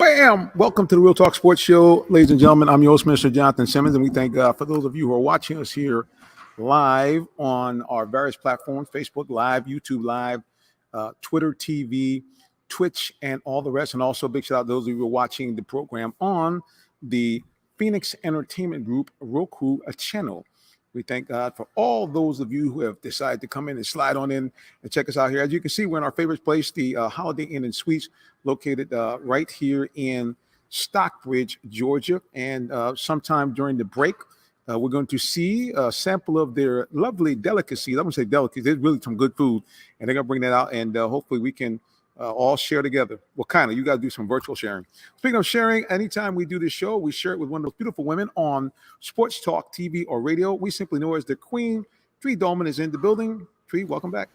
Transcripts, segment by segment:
Bam! Welcome to the Real Talk Sports Show, ladies and gentlemen. I'm your host, Mr. Jonathan Simmons, and we thank God for those of you who are watching us here live on our various platforms: Facebook Live, YouTube Live, Twitter TV, Twitch, and all the rest. And also, big shout out to those of you who are watching the program on the Phoenix Entertainment Group Roku channel. We thank God for all those of you who have decided to come in and slide on in and check us out here. As you can see, we're in our favorite place, the Holiday Inn and Suites, located right here in Stockbridge, Georgia. And sometime during the break, we're going to see a sample of their lovely delicacies. I'm going to say delicacies. There's really some good food, and they're going to bring that out, and hopefully we can all share together. Well, kind of. You got to do some virtual sharing. Speaking of sharing, anytime we do this show, we share it with one of those beautiful women on Sports Talk TV or radio. We simply know her as the Queen. Tree Dolman is in the building. Tree, welcome back.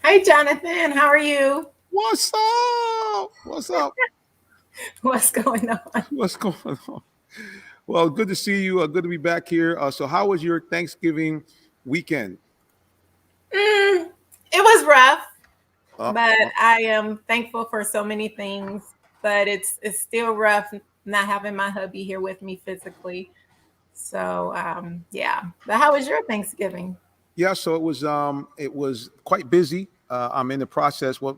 Hi, Jonathan. How are you? What's up? What's up? What's going on? What's going on? Well, good to see you. Good to be back here. So how was your Thanksgiving weekend? It was rough. But I am thankful for so many things, but it's still rough not having my hubby here with me physically. So, yeah. But how was your Thanksgiving? Yeah, so it was quite busy. I'm in the process. Well,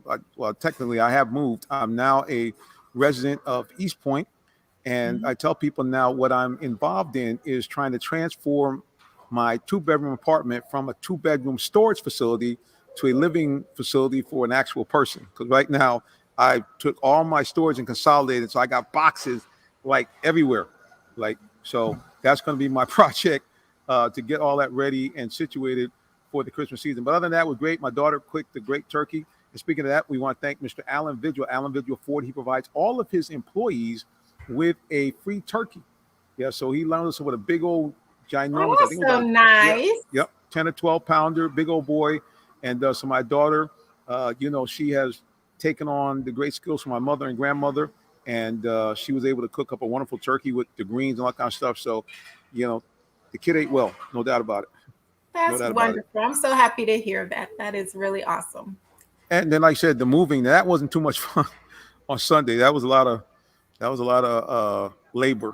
technically, I have moved. I'm now a resident of East Point, and I tell people now what I'm involved in is trying to transform my 2-bedroom apartment from a 2-bedroom storage facility to a living facility for an actual person. Because right now I took all my storage and consolidated, so I got boxes like everywhere. So that's going to be my project to get all that ready and situated for the Christmas season. But other than that, it was great. My daughter cooked the great turkey. And speaking of that, we want to thank Mr. Alan Vigil Ford. He provides all of his employees with a free turkey. Yeah, so he loaned us with a big old ginormous. Oh, so nice. Yep, 10 or 12 pounder, big old boy. And so my daughter, she has taken on the great skills from my mother and grandmother, and she was able to cook up a wonderful turkey with the greens and all that kind of stuff. So, the kid ate well, no doubt about it. That's wonderful. I'm so happy to hear that. That is really awesome. And then, like I said, the moving, that wasn't too much fun on Sunday. That was a lot of labor.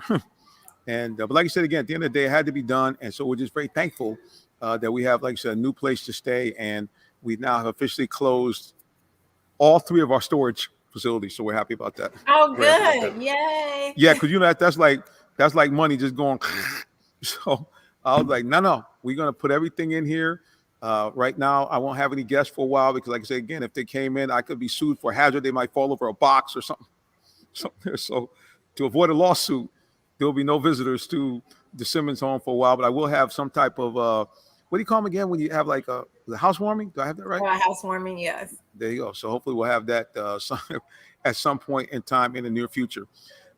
And but like I said, again, at the end of the day, it had to be done. And so we're just very thankful that we have, like I said, a new place to stay. And we now have officially closed all 3 of our storage facilities. So we're happy about that. Oh, good. Yay. Yeah, because that's like money just going. So I was like, no, we're going to put everything in here. Right now, I won't have any guests for a while because, like I said, again, if they came in, I could be sued for hazard. They might fall over a box or something. So to avoid a lawsuit, there will be no visitors to the Simmons home for a while. But I will have some type of what do you call them again when you have like a housewarming? Do I have that right? Housewarming, yes. There you go. So hopefully we'll have that at some point in time in the near future.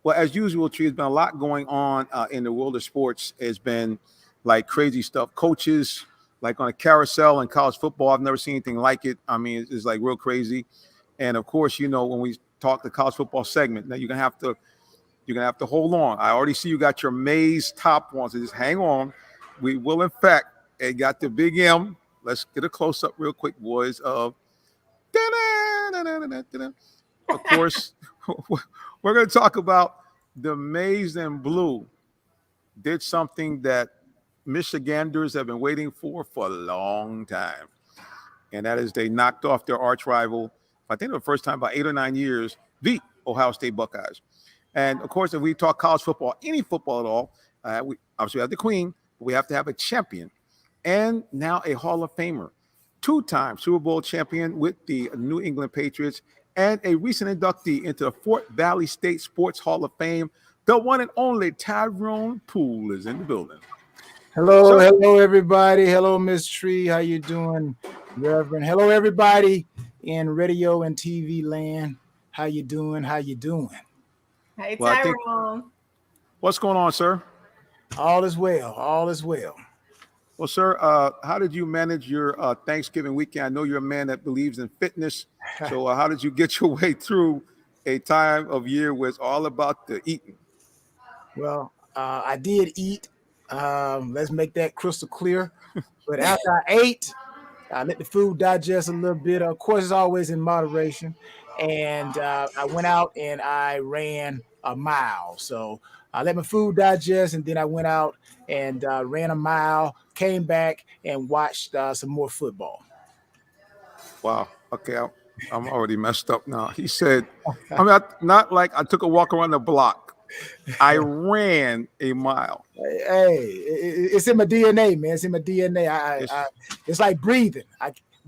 Well, as usual, Tree, there's been a lot going on in the world of sports. It's been like crazy stuff. Coaches like on a carousel in college football. I've never seen anything like it. I mean, it's like real crazy. And of course, when we talk the college football segment, now you're gonna have to hold on. I already see you got your Mays top on, so just hang on. We will, in fact, got the big M. Let's get a close up real quick, boys. Of course, we're going to talk about the Maize and Blue did something that Michiganders have been waiting for a long time, and that is they knocked off their arch rival. I think the first time about 8 or 9 years, the Ohio State Buckeyes. And of course, if we talk college football, any football at all, we obviously have the Queen, but we have to have a champion. And now a Hall of Famer, 2-time Super Bowl champion with the New England Patriots, and a recent inductee into the Fort Valley State Sports Hall of Fame. The one and only Tyrone Poole is in the building. Hello, everybody. Hello, Miss Tree. How you doing, Reverend? Hello, everybody in radio and TV land. How you doing? Hey, Tyrone. What's going on, sir? All is well. Well, sir, how did you manage your Thanksgiving weekend? I know you're a man that believes in fitness. So how did you get your way through a time of year where it's all about the eating? Well, I did eat. Let's make that crystal clear. But after I ate, I let the food digest a little bit. Of course, it's always in moderation. And I went out and I ran a mile. So I let my food digest, and then I went out and ran a mile, came back and watched some more football. Wow. Okay, I'm already messed up now. He said, I mean, not like I took a walk around the block. I ran a mile. Hey, it's in my DNA, man. It's in my DNA. It's like breathing.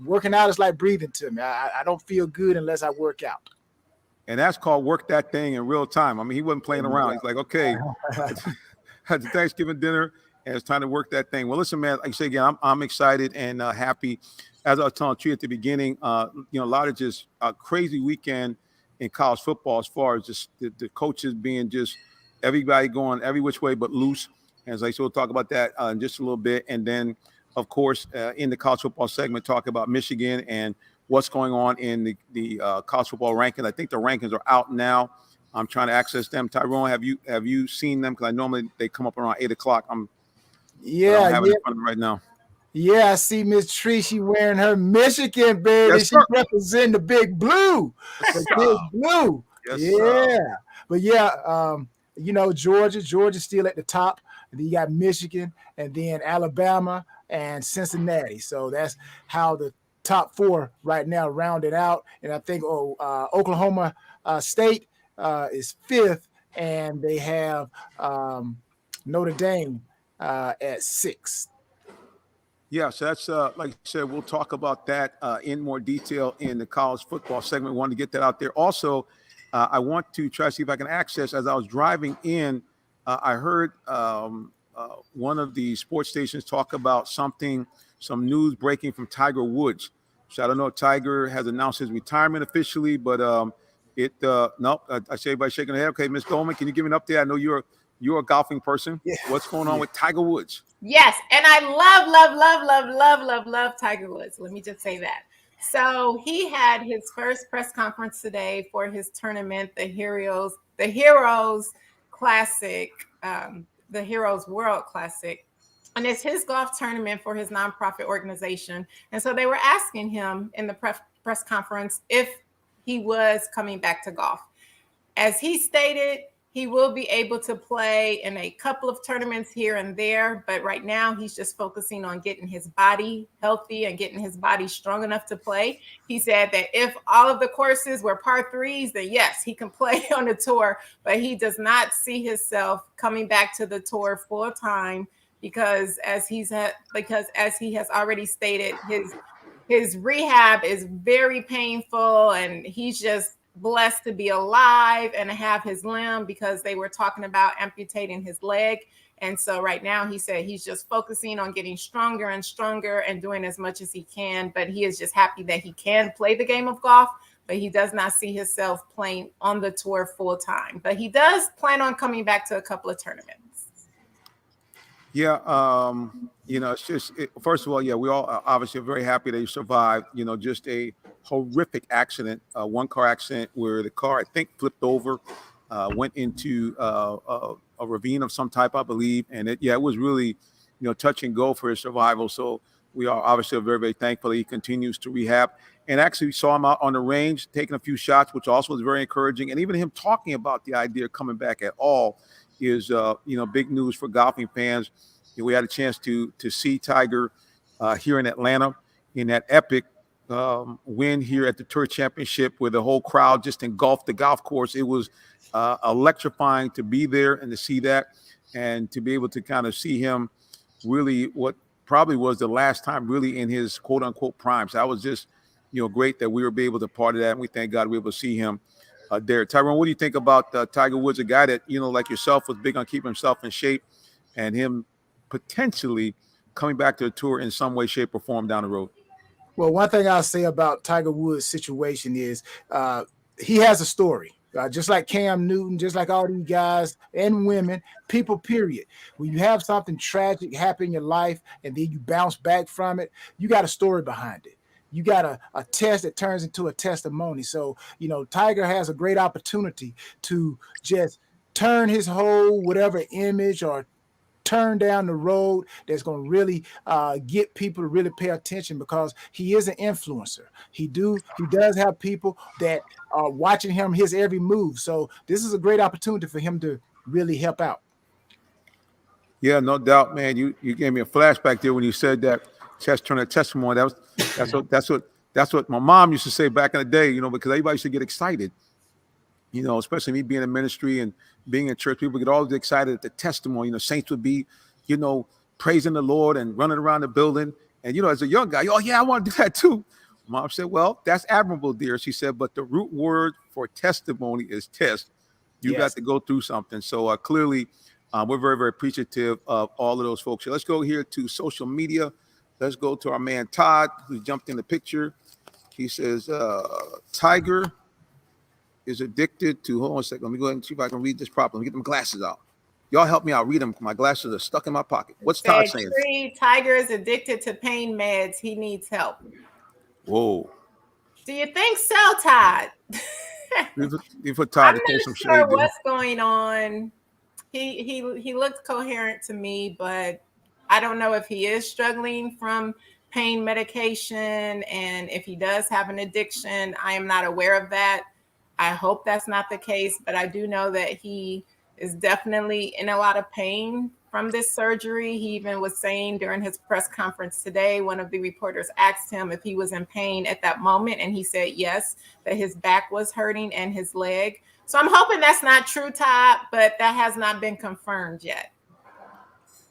Working out is like breathing to me. I don't feel good unless I work out. And that's called work that thing in real time. I mean, he wasn't playing around. He's like, okay, had the Thanksgiving dinner, and it's time to work that thing. Well, listen, man, like I say again, I'm excited and happy. As I was telling Tree at the beginning, a lot of just a crazy weekend in college football as far as just the coaches being just everybody going every which way but loose. And as I said, we'll talk about that in just a little bit. And then, of course, in the college football segment, talk about Michigan and what's going on in the college football rankings. I think the rankings are out now. I'm trying to access them. Tyrone, have you seen them? Because I normally they come up around 8 o'clock. I don't have it in front of me right now. Yeah, I see Miss Tree. She wearing her Michigan, baby. Yes, she representing the big blue. The big blue. Yes, yeah. But yeah, Georgia's still at the top. And then you got Michigan, and then Alabama and Cincinnati. So that's how the top four right now rounded out. And I think Oklahoma State is fifth, and they have Notre Dame at sixth. Yeah, so that's like I said, we'll talk about that in more detail in the college football segment. We wanted to get that out there. Also, I want to try to see if I can access, as I was driving in, I heard one of the sports stations talk about some news breaking from Tiger Woods. So I don't know if Tiger has announced his retirement officially, but I see everybody shaking their head. Okay, Ms. Goldman, can you give me an update? I know you're a golfing person. Yeah. What's going on with Tiger Woods? Yes, and I love Tiger Woods. Let me just say that. So he had his first press conference today for his tournament, the Heroes Classic, the Heroes World Classic. And it's his golf tournament for his nonprofit organization. And so they were asking him in the press conference if he was coming back to golf. As he stated, he will be able to play in a couple of tournaments here and there, but right now he's just focusing on getting his body healthy and getting his body strong enough to play. He said that if all of the courses were par threes, then yes, he can play on the tour, but he does not see himself coming back to the tour full time because as he has already stated, his rehab is very painful, and he's just blessed to be alive and to have his limb because they were talking about amputating his leg. And so right now he said he's just focusing on getting stronger and stronger and doing as much as he can. But he is just happy that he can play the game of golf, but he does not see himself playing on the tour full time. But he does plan on coming back to a couple of tournaments. Yeah, it's just first of all, yeah, we all obviously are very happy that he survived. Just a horrific accident, one car accident where the car I think flipped over, went into a ravine of some type, I believe, and it was really, touch and go for his survival. So we are obviously very, very thankful that he continues to rehab. And actually, we saw him out on the range taking a few shots, which also was very encouraging. And even him talking about the idea of coming back at all is big news for golfing fans. We had a chance to see Tiger here in Atlanta in that epic win here at the Tour Championship, where the whole crowd just engulfed the golf course. It was electrifying to be there and to see that, and to be able to kind of see him really what probably was the last time really in his quote unquote prime. So that was just great that we were able to part of that, and we thank God we were able to see him there. Tyrone, what do you think about Tiger Woods, a guy that like yourself was big on keeping himself in shape, and him potentially coming back to the tour in some way, shape, or form down the road? Well, one thing I'll say about Tiger Woods' situation is he has a story. Just like Cam Newton, just like all these guys and women, people, period. When you have something tragic happen in your life and then you bounce back from it, you got a story behind it. You got a test that turns into a testimony. So, Tiger has a great opportunity to just turn his whole whatever image or turn down the road that's going to really get people to really pay attention, because he is an influencer. He does have people that are watching him, his every move. So this is a great opportunity for him to really help out. Yeah, no doubt, man. You gave me a flashback there when you said that turn of testimony. That's what my mom used to say back in the day, because everybody used to get excited, especially me being in ministry and being in church. People get all excited at the testimony. Saints would be, praising the Lord and running around the building. And, as a young guy, oh, yeah, I want to do that too. Mom said, well, that's admirable, dear. She said, but the root word for testimony is test. You got to go through something. So clearly, we're very, very appreciative of all of those folks. So let's go here to social media. Let's go to our man Todd, who jumped in the picture. He says, Tiger is addicted to, hold on a second. Let me go ahead and see if I can read this properly. Let me get them glasses out. Y'all help me out. Read them. My glasses are stuck in my pocket. What's Todd saying? Tiger is addicted to pain meds. He needs help. Whoa. Do you think so, Todd? You put Todd I'm to not some sure shade. What's going on. He looks coherent to me, but I don't know if he is struggling from pain medication, and if he does have an addiction. I am not aware of that. I hope that's not the case, but I do know that he is definitely in a lot of pain from this surgery. He even was saying during his press conference today, one of the reporters asked him if he was in pain at that moment, and he said yes, that his back was hurting and his leg. So I'm hoping that's not true, Todd, but that has not been confirmed yet.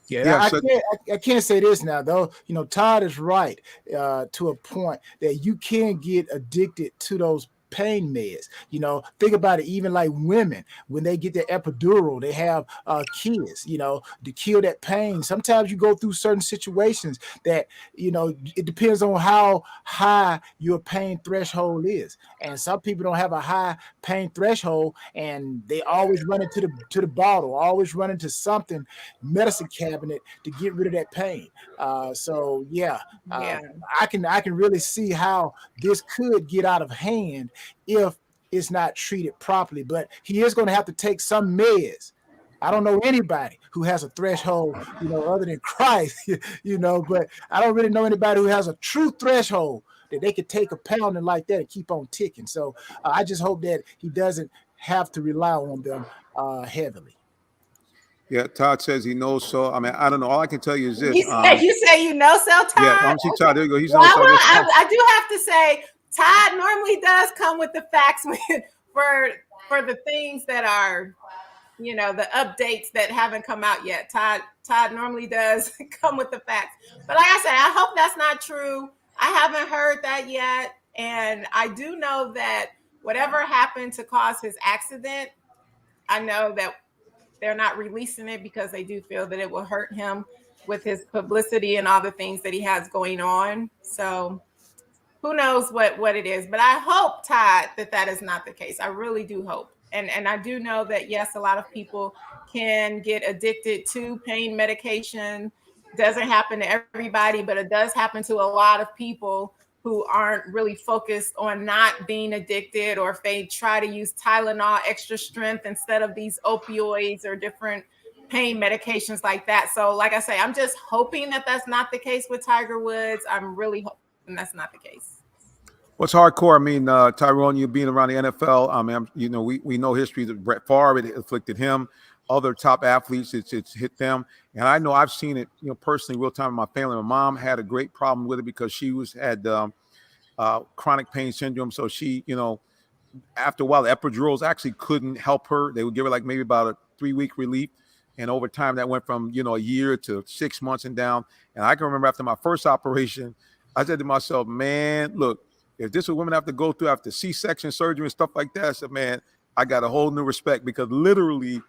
Yeah, I can't say this now, though. Todd is right to a point that you can get addicted to those pain meds. Think about it. Even like women, when they get their epidural, they have kids, to kill that pain. Sometimes you go through certain situations that, it depends on how high your pain threshold is. And some people don't have a high pain threshold, and they always run into the bottle, always run into something, medicine cabinet, to get rid of that pain. I can really see how this could get out of hand if it's not treated properly. But he is going to have to take some meds. I don't know anybody who has a threshold, other than Christ, but I don't really know anybody who has a true threshold that they could take a pounding like that and keep on ticking. So I just hope that he doesn't have to rely on them heavily. Yeah, Todd says he knows so. I mean, I don't know. All I can tell you is this. You say you know so, Todd? Yeah, I'm see Todd. There you go. He's I do have to say, Todd normally does come with the facts for the things that are, the updates that haven't come out yet. Todd normally does come with the facts. But like I said, I hope that's not true. I haven't heard that yet. And I do know that whatever happened to cause his accident, I know that they're not releasing it because they do feel that it will hurt him with his publicity and all the things that he has going on. So who knows what it is, but I hope, Todd, that is not the case. I really do hope. And I do know that, yes, a lot of people can get addicted to pain medication. Doesn't happen to everybody, but it does happen to a lot of people who aren't really focused on not being addicted, or if they try to use Tylenol extra strength instead of these opioids or different pain medications like that. So like I say, I'm just hoping that that's not the case with Tiger Woods. I'm really hoping that's not the case. What's hardcore? I mean, Tyrone, you being around the NFL, I mean, we know history that Brett Favre, it afflicted him. Other top athletes, it's hit them. And I know I've seen it, personally, real time in my family. My mom had a great problem with it because she had chronic pain syndrome. So she, after a while, the epidurals actually couldn't help her. They would give her like maybe about a 3-week relief. And over time, that went from, a year to 6 months and down. And I can remember after my first operation, I said to myself, man, look, if this is what women have to go through after C-section surgery and stuff like that, I said, man, I got a whole new respect, because literally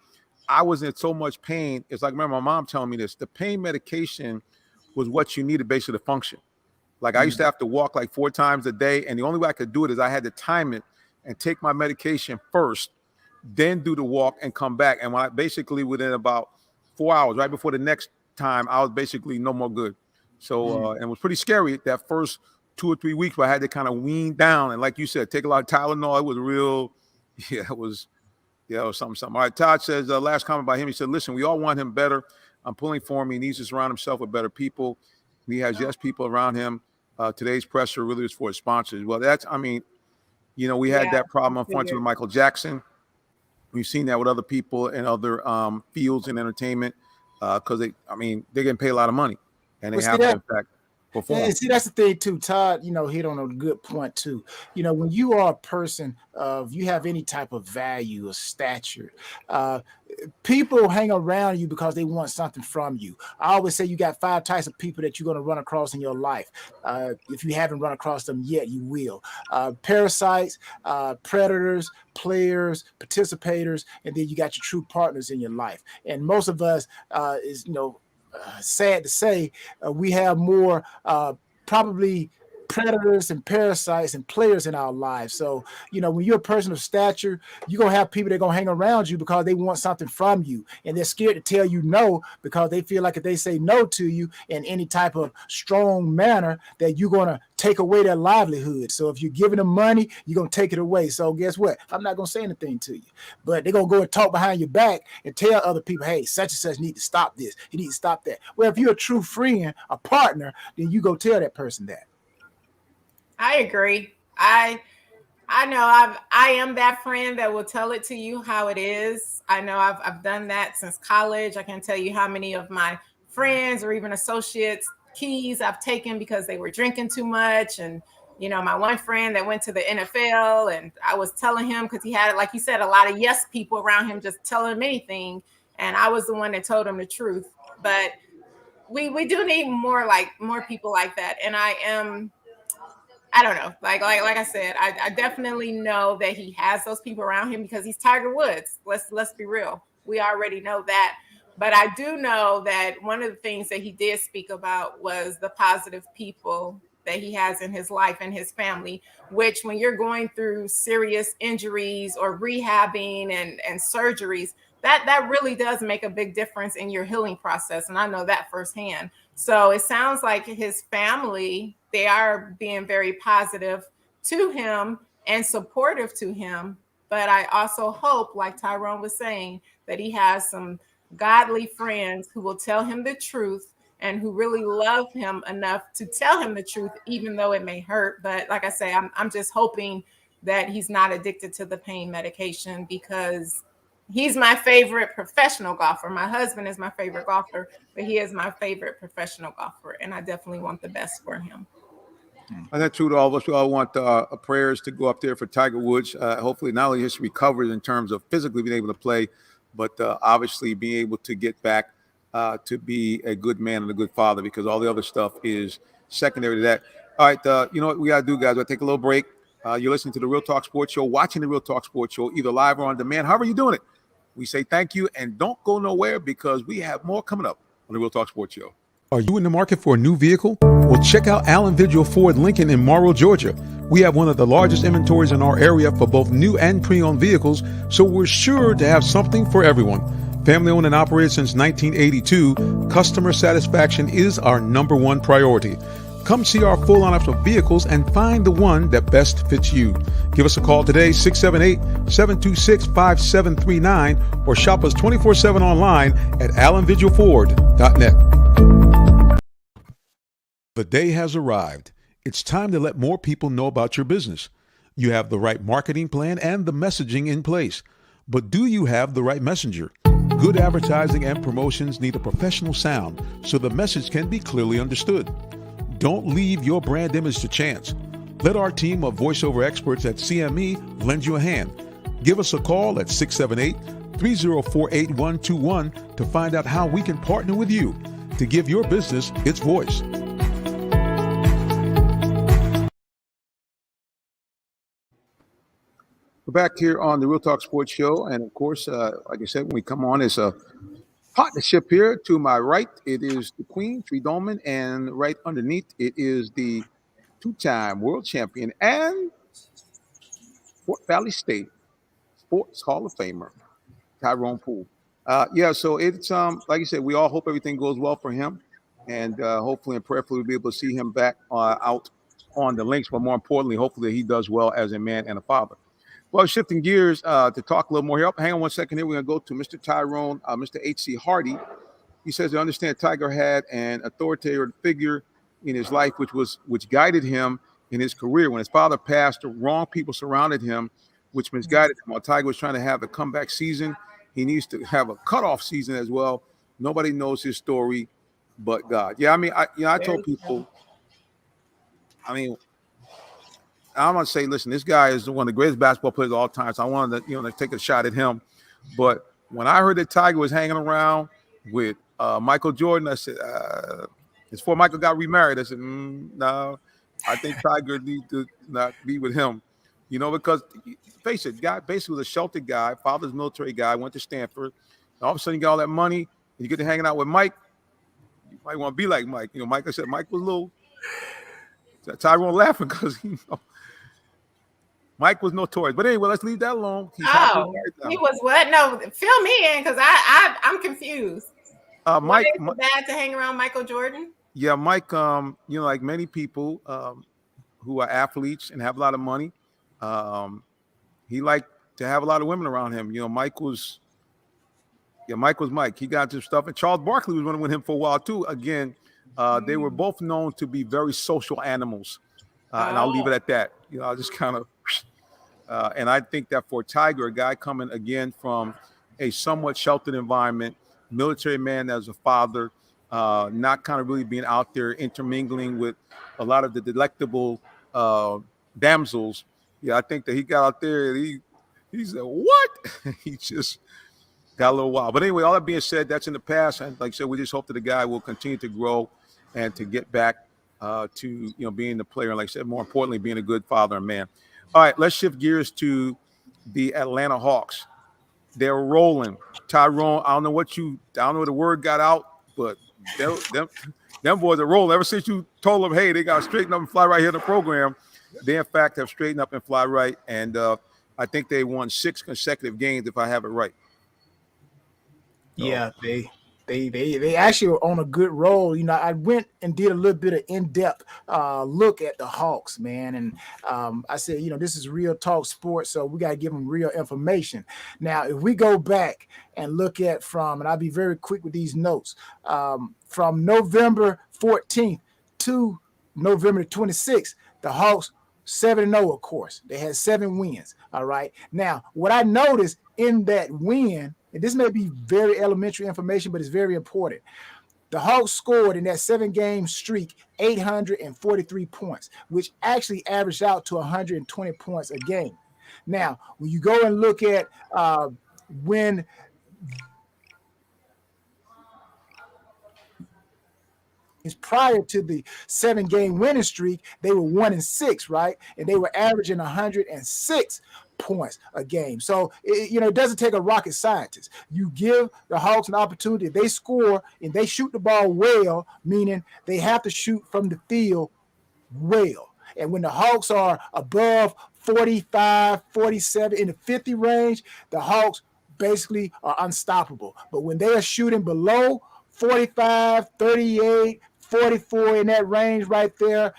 I was in so much pain. It's like, remember my mom telling me this, the pain medication was what you needed basically to function. Like I used to have to walk like 4 times a day. And the only way I could do it is I had to time it and take my medication first, then do the walk and come back. And when I basically within about 4 hours, right before the next time, I was basically no more good. So, and it was pretty scary that first 2 or 3 weeks where I had to kind of wean down. And like you said, take a lot of Tylenol. It was real. Yeah, it was something. All right. Todd says, last comment by him. He said, listen, we all want him better. I'm pulling for him. He needs to surround himself with better people. He has yes people around him. Today's presser really is for his sponsors. Well, we had that problem, unfortunately, with Michael Jackson. We've seen that with other people in other fields in entertainment because they're getting paid a lot of money, and they have to, in fact, perform. Yeah, see, that's the thing too. Todd, hit on a good point too. When you are a person you have any type of value or stature, people hang around you because they want something from you. I always say you got 5 types of people that you're going to run across in your life. If you haven't run across them yet, you will. Parasites, predators, players, participators, and then you got your true partners in your life. And most of us sad to say, we have more probably predators and parasites and players in our lives. So, when you're a person of stature, you're going to have people that are going to hang around you because they want something from you. And they're scared to tell you no because they feel like if they say no to you in any type of strong manner, that you're going to take away their livelihood. So if you're giving them money, you're going to take it away. So guess what? I'm not going to say anything to you. But they're going to go and talk behind your back and tell other people, hey, such and such need to stop this. You need to stop that. Well, if you're a true friend, a partner, then you go tell that person that. I agree. I know I am that friend that will tell it to you how it is. I know I've done that since college. I can tell you how many of my friends or even associates keys I've taken because they were drinking too much. And, my one friend that went to the NFL, and I was telling him because he had, like you said, a lot of yes people around him just telling him anything. And I was the one that told him the truth. But we do need more people like that. And I don't know. Like I said, I definitely know that he has those people around him because he's Tiger Woods. Let's be real. We already know that. But I do know that one of the things that he did speak about was the positive people that he has in his life and his family, which when you're going through serious injuries or rehabbing and surgeries, that really does make a big difference in your healing process. And I know that firsthand. So it sounds like his family, they are being very positive to him and supportive to him. But I also hope, like Tyrone was saying, that he has some godly friends who will tell him the truth and who really love him enough to tell him the truth, even though it may hurt. But like I say, I'm just hoping that he's not addicted to the pain medication because he's my favorite professional golfer. My husband is my favorite golfer, but he is my favorite professional golfer. And I definitely want the best for him. And that's true to all of us. We all want prayers to go up there for Tiger Woods. Hopefully not only just recovered in terms of physically being able to play, but obviously being able to get back to be a good man and a good father, because all the other stuff is secondary to that. All right, you know what we got to do, guys? We'll take a little break. You're listening to the Real Talk Sports Show, watching the Real Talk Sports Show, either live or on demand. However you're doing it, we say thank you, and don't go nowhere because we have more coming up on the Real Talk Sports Show. Are you in the market for a new vehicle? Well, check out Allen Vigil Ford Lincoln in Morrow, Georgia. We have one of the largest inventories in our area for both new and pre-owned vehicles, so we're sure to have something for everyone. Family owned and operated since 1982, customer satisfaction is our #1 priority. Come see our full lineup of vehicles and find the one that best fits you. Give us a call today, 678-726-5739, or shop us 24/7 online at allenvigilford.net. The day has arrived. It's time to let more people know about your business. You have the right marketing plan and the messaging in place. But do you have the right messenger? Good advertising and promotions need a professional sound so the message can be clearly understood. Don't leave your brand image to chance. Let our team of voiceover experts at CME lend you a hand. Give us a call at 678-304-8121 to find out how we can partner with you to give your business its voice. We're back here on the Real Talk Sports Show. And of course, like I said, when we come on, it's a partnership here. To my right, it is the Queen, Tree Dolman, and right underneath, it is the two-time world champion and Fort Valley State Sports Hall of Famer, Tyrone Poole. So it's like I said, we all hope everything goes well for him, and hopefully and prayerfully we'll be able to see him back out on the links. But more importantly, hopefully he does well as a man and a father. Well, shifting gears to talk a little more here. Hang on one second here. We're going to go to Mr. Tyrone, Mr. H.C. Hardy. he says to understand Tiger had an authoritative figure in his life, which guided him in his career. When his father passed, the wrong people surrounded him, which misguided him. While Tiger was trying to have a comeback season, he needs to have a cutoff season as well. Nobody knows his story but God. Yeah, I mean, I told people, I mean, I'm gonna say, listen, this guy is one of the greatest basketball players of all time. So I wanted to, take a shot at him. But when I heard that Tiger was hanging around with Michael Jordan, I said, it's before Michael got remarried. I said, no, I think Tiger needs to not be with him, because face it, guy basically was a sheltered guy, father's military guy, went to Stanford. All of a sudden, you got all that money, and you get to hanging out with Mike. You might want to be like Mike. Mike, I said, Mike was a little. Tyrone laughing because Mike was notorious. But anyway, let's leave that alone. He was what? No, fill me in because I'm confused. Mike, is it bad to hang around Michael Jordan? Yeah, Mike. Like many people who are athletes and have a lot of money, he liked to have a lot of women around him. Mike was Mike. He got some stuff, and Charles Barkley was running with him for a while too. Again, they were both known to be very social animals, and I'll leave it at that. I'll just kind of. And I think that for Tiger, a guy coming again from a somewhat sheltered environment, military man as a father, not kind of really being out there intermingling with a lot of the delectable damsels. Yeah, I think that he got out there and he said, what? He just got a little wild. But anyway, all that being said, that's in the past. And like I said, we just hope that the guy will continue to grow and to get back to being the player. And like I said, more importantly, being a good father and man. All right, let's shift gears to the Atlanta Hawks. They're rolling. Tyrone, I don't know where the word got out, but them boys are rolling. Ever since you told them, hey, they got to straighten up and fly right here in the program, they in fact have straightened up and fly right. And I think they won 6 consecutive games, if I have it right. Yeah, they actually were on a good roll. I went and did a little bit of in-depth look at the Hawks, man. And I said, this is real talk sports, so we got to give them real information. Now, if we go back and look at and I'll be very quick with these notes, from November 14th to November 26th, the Hawks 7-0, of course. They had 7 wins, all right? Now, what I noticed in that win, and this may be very elementary information, but it's very important. The Hawks scored in that 7-game streak 843 points, which actually averaged out to 120 points a game. Now, when you go and look at when prior to the 7-game winning streak, they were 1-6, right? And they were averaging 106 points a game. So it doesn't take a rocket scientist. You give the Hawks an opportunity. They score and they shoot the ball well, meaning they have to shoot from the field well. And when the Hawks are above 45, 47, in the 50 range, the Hawks basically are unstoppable. But when they are shooting below 45, 38, 44 in that range right there,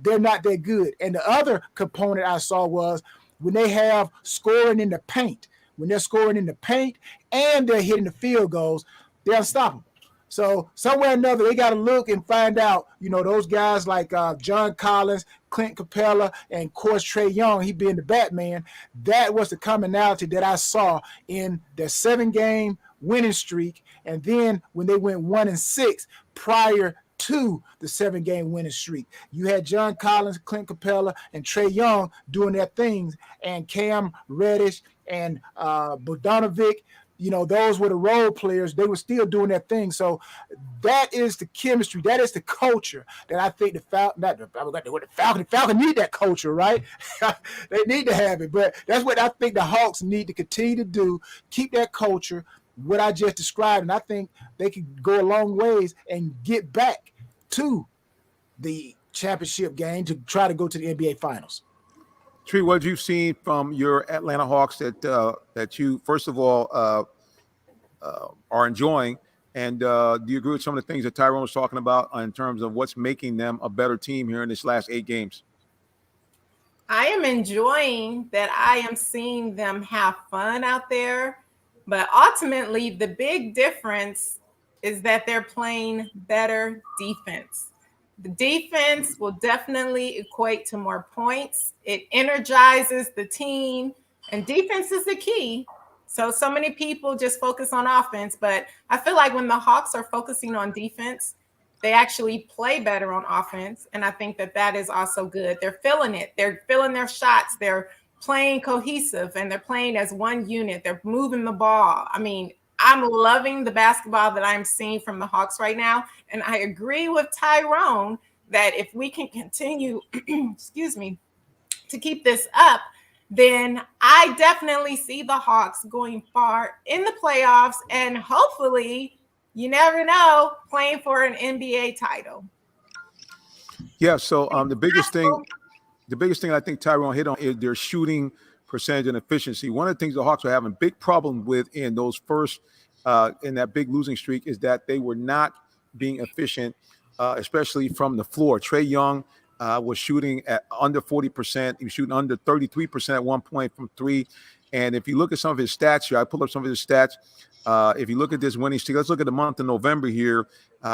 they're not that good. And the other component I saw was when they have scoring in the paint, when they're scoring in the paint and they're hitting the field goals, they're unstoppable. So somewhere or another, they got to look and find out, those guys like John Collins, Clint Capella, and of course Trae Young, he being the Batman. That was the commonality that I saw in their 7-game winning streak. And then when they went 1-6 prior to the 7-game winning streak, you had John Collins, Clint Capella, and Trae Young doing their things, and Cam Reddish and Bogdanovic. Those were the role players. They were still doing their thing. So that is the chemistry. That is the culture that I think the Falcon need that culture, right? They need to have it. But that's what I think the Hawks need to continue to do, keep that culture, what I just described. And I think they could go a long ways and get back to the championship game to try to go to the NBA Finals. Tree, what you've seen from your Atlanta Hawks that you, first of all, are enjoying, and do you agree with some of the things that Tyrone was talking about in terms of what's making them a better team here in this last 8 games? I am enjoying that. I am seeing them have fun out there, but ultimately the big difference is that they're playing better defense. The defense will definitely equate to more points. It energizes the team, and defense is the key. So many people just focus on offense, but I feel like when the Hawks are focusing on defense, they actually play better on offense, and I think that is also good. They're feeling it. They're feeling their shots. They're playing cohesive, and they're playing as one unit. They're moving the ball. I mean, I'm loving the basketball that I'm seeing from the Hawks right now. And I agree with Tyrone that if we can continue, excuse me, to keep this up, then I definitely see the Hawks going far in the playoffs and hopefully, you never know, playing for an NBA title. Yeah, so the biggest thing I think Tyrone hit on is their shooting percentage and efficiency. One of the things the Hawks were having a big problem with in those first in that big losing streak is that they were not being efficient, especially from the floor. Trae Young was shooting at under 40%. He was shooting under 33% at one point from three. And if you look at some of his stats here, I pulled up some of his stats. If you look at this winning streak, let's look at the month of November here,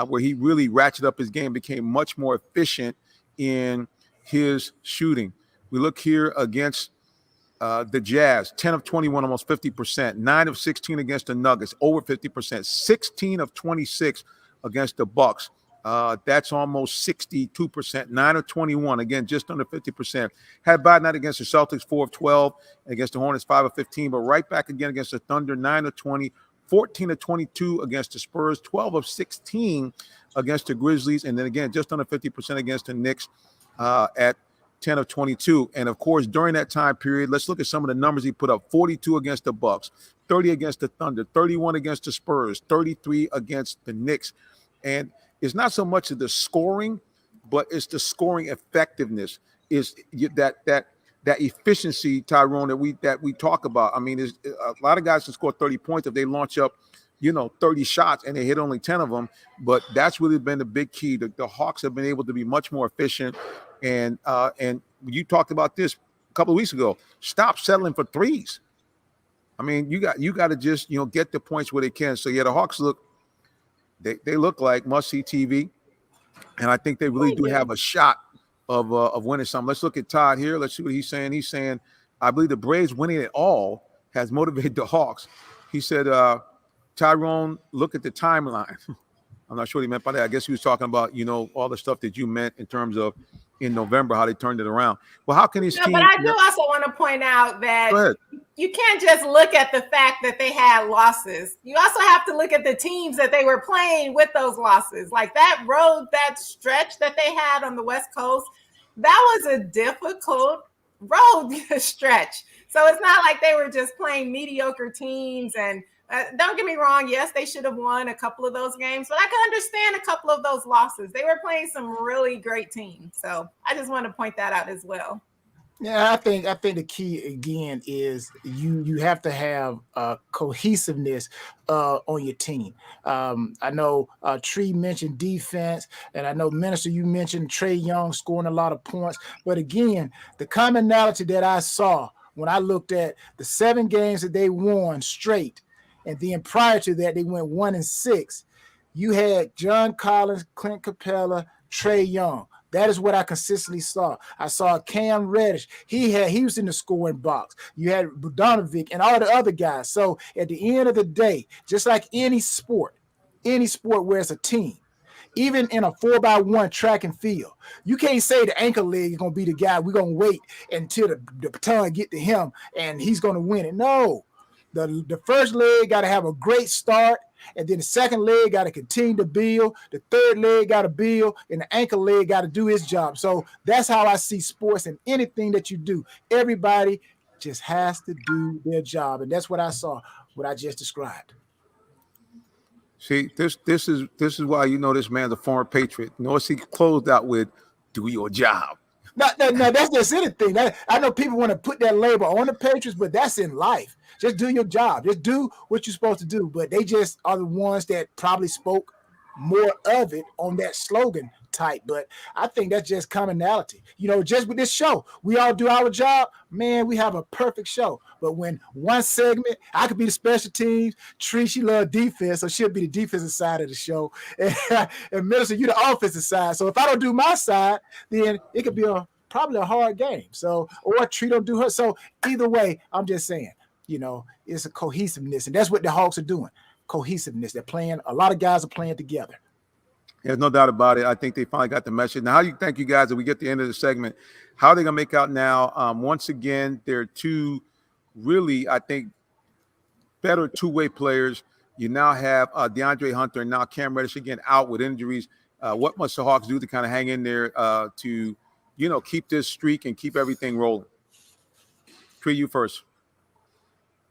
where he really ratcheted up his game, became much more efficient in his shooting. We look here against the Jazz, 10 of 21, almost 50%, 9 of 16 against the Nuggets, over 50%, 16 of 26 against the Bucks. That's almost 62%, 9 of 21, again, just under 50%. Had bad night against the Celtics, 4 of 12, against the Hornets, 5 of 15, but right back again against the Thunder, 9 of 20, 14 of 22 against the Spurs, 12 of 16 against the Grizzlies, and then again, just under 50% against the Knicks at 10 of 22. And of course, during that time period, let's look at some of the numbers he put up. 42 against the Bucks, 30 against the Thunder, 31 against the Spurs, 33 against the Knicks. And it's not so much of the scoring, but it's the scoring effectiveness. Is that efficiency, Tyrone, that we talk about. I mean, there's a lot of guys can score 30 points if they launch up, 30 shots and they hit only 10 of them. But that's really been the big key. The Hawks have been able to be much more efficient. And you talked about this a couple of weeks ago. Stop settling for threes. I mean, you got to just get the points where they can. So yeah, the Hawks look like must-see TV, and I think they really do have a shot of winning something. Let's look at Todd here. Let's see what he's saying. He's saying, I believe the Braves winning it all has motivated the Hawks. He said, Tyrone, look at the timeline. I'm not sure what he meant by that. I guess he was talking about, all the stuff that you meant in terms of in November, how they turned it around. Well, how can his team? But I do also want to point out that you can't just look at the fact that they had losses. You also have to look at the teams that they were playing with those losses. Like that stretch that they had on the West Coast, that was a difficult road stretch. So it's not like they were just playing mediocre teams. And don't get me wrong. Yes, they should have won a couple of those games, but I can understand a couple of those losses. They were playing some really great teams. So I just want to point that out as well. Yeah, I think the key again is you have to have cohesiveness on your team. I know Tree mentioned defense, and I know Minister, you mentioned Trae Young scoring a lot of points. But again, the commonality that I saw when I looked at the 7 games that they won straight, and then prior to that they went 1-6. You had John Collins, Clint Capella, Trae Young. That is what I consistently saw. I saw Cam Reddish. He was in the scoring box. You had Bogdanovic and all the other guys. So at the end of the day, just like any sport where it's a team, even in a 4x1 track and field, you can't say the ankle leg is going to be the guy. We're going to wait until the baton get to him and he's going to win it. No. The first leg got to have a great start, and then the second leg got to continue to build. The third leg got to build, and the ankle leg got to do his job. So that's how I see sports and anything that you do. Everybody just has to do their job, and that's what I saw, what I just described. See, this is why this man's a former Patriot. Notice he closed out with "Do your job." No, that's just anything. I know people want to put that label on the Patriots, but that's in life. Just do your job. Just do what you're supposed to do. But they just are the ones that probably spoke more of it on that slogan tight. But I think that's just commonality. Just with this show, we all do our job. Man, we have a perfect show. But when one segment, I could be the special teams. Tree, she loves defense, so she'll be the defensive side of the show. And Melissa, you the offensive side. So if I don't do my side, then it could be probably a hard game. So, or Tree don't do her. So either way, I'm just saying, it's a cohesiveness. And that's what the Hawks are doing. Cohesiveness. They're playing. A lot of guys are playing together. There's no doubt about it. I think they finally got the message. Now, how do you think, you guys, as we get to the end of the segment, how are they going to make out now? Once again, they're two really, I think, better two-way players. You now have DeAndre Hunter and now Cam Reddish again out with injuries. What must the Hawks do to kind of hang in there to, keep this streak and keep everything rolling? Tree, you first.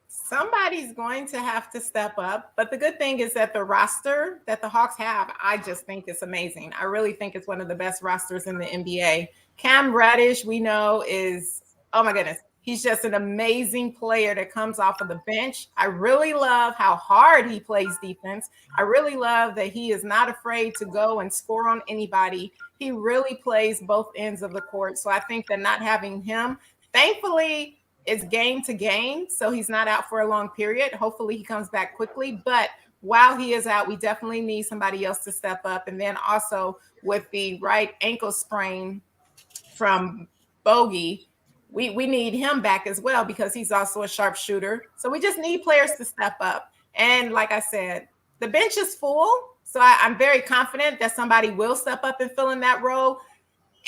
Somebody's going to have to step up. But the good thing is that the roster that the Hawks have, I just think it's amazing. I really think it's one of the best rosters in the NBA. Cam Reddish, we know, is, oh my goodness, he's just an amazing player that comes off of the bench. I really love how hard he plays defense. I really love that he is not afraid to go and score on anybody. He really plays both ends of the court. So I think that not having him, thankfully, it's game to game, so he's not out for a long period. Hopefully he comes back quickly. But while he is out, we definitely need somebody else to step up. And then also with the right ankle sprain from Bogey, we need him back as well because he's also a sharpshooter. So we just need players to step up. And like I said, the bench is full. So I'm very confident that somebody will step up and fill in that role.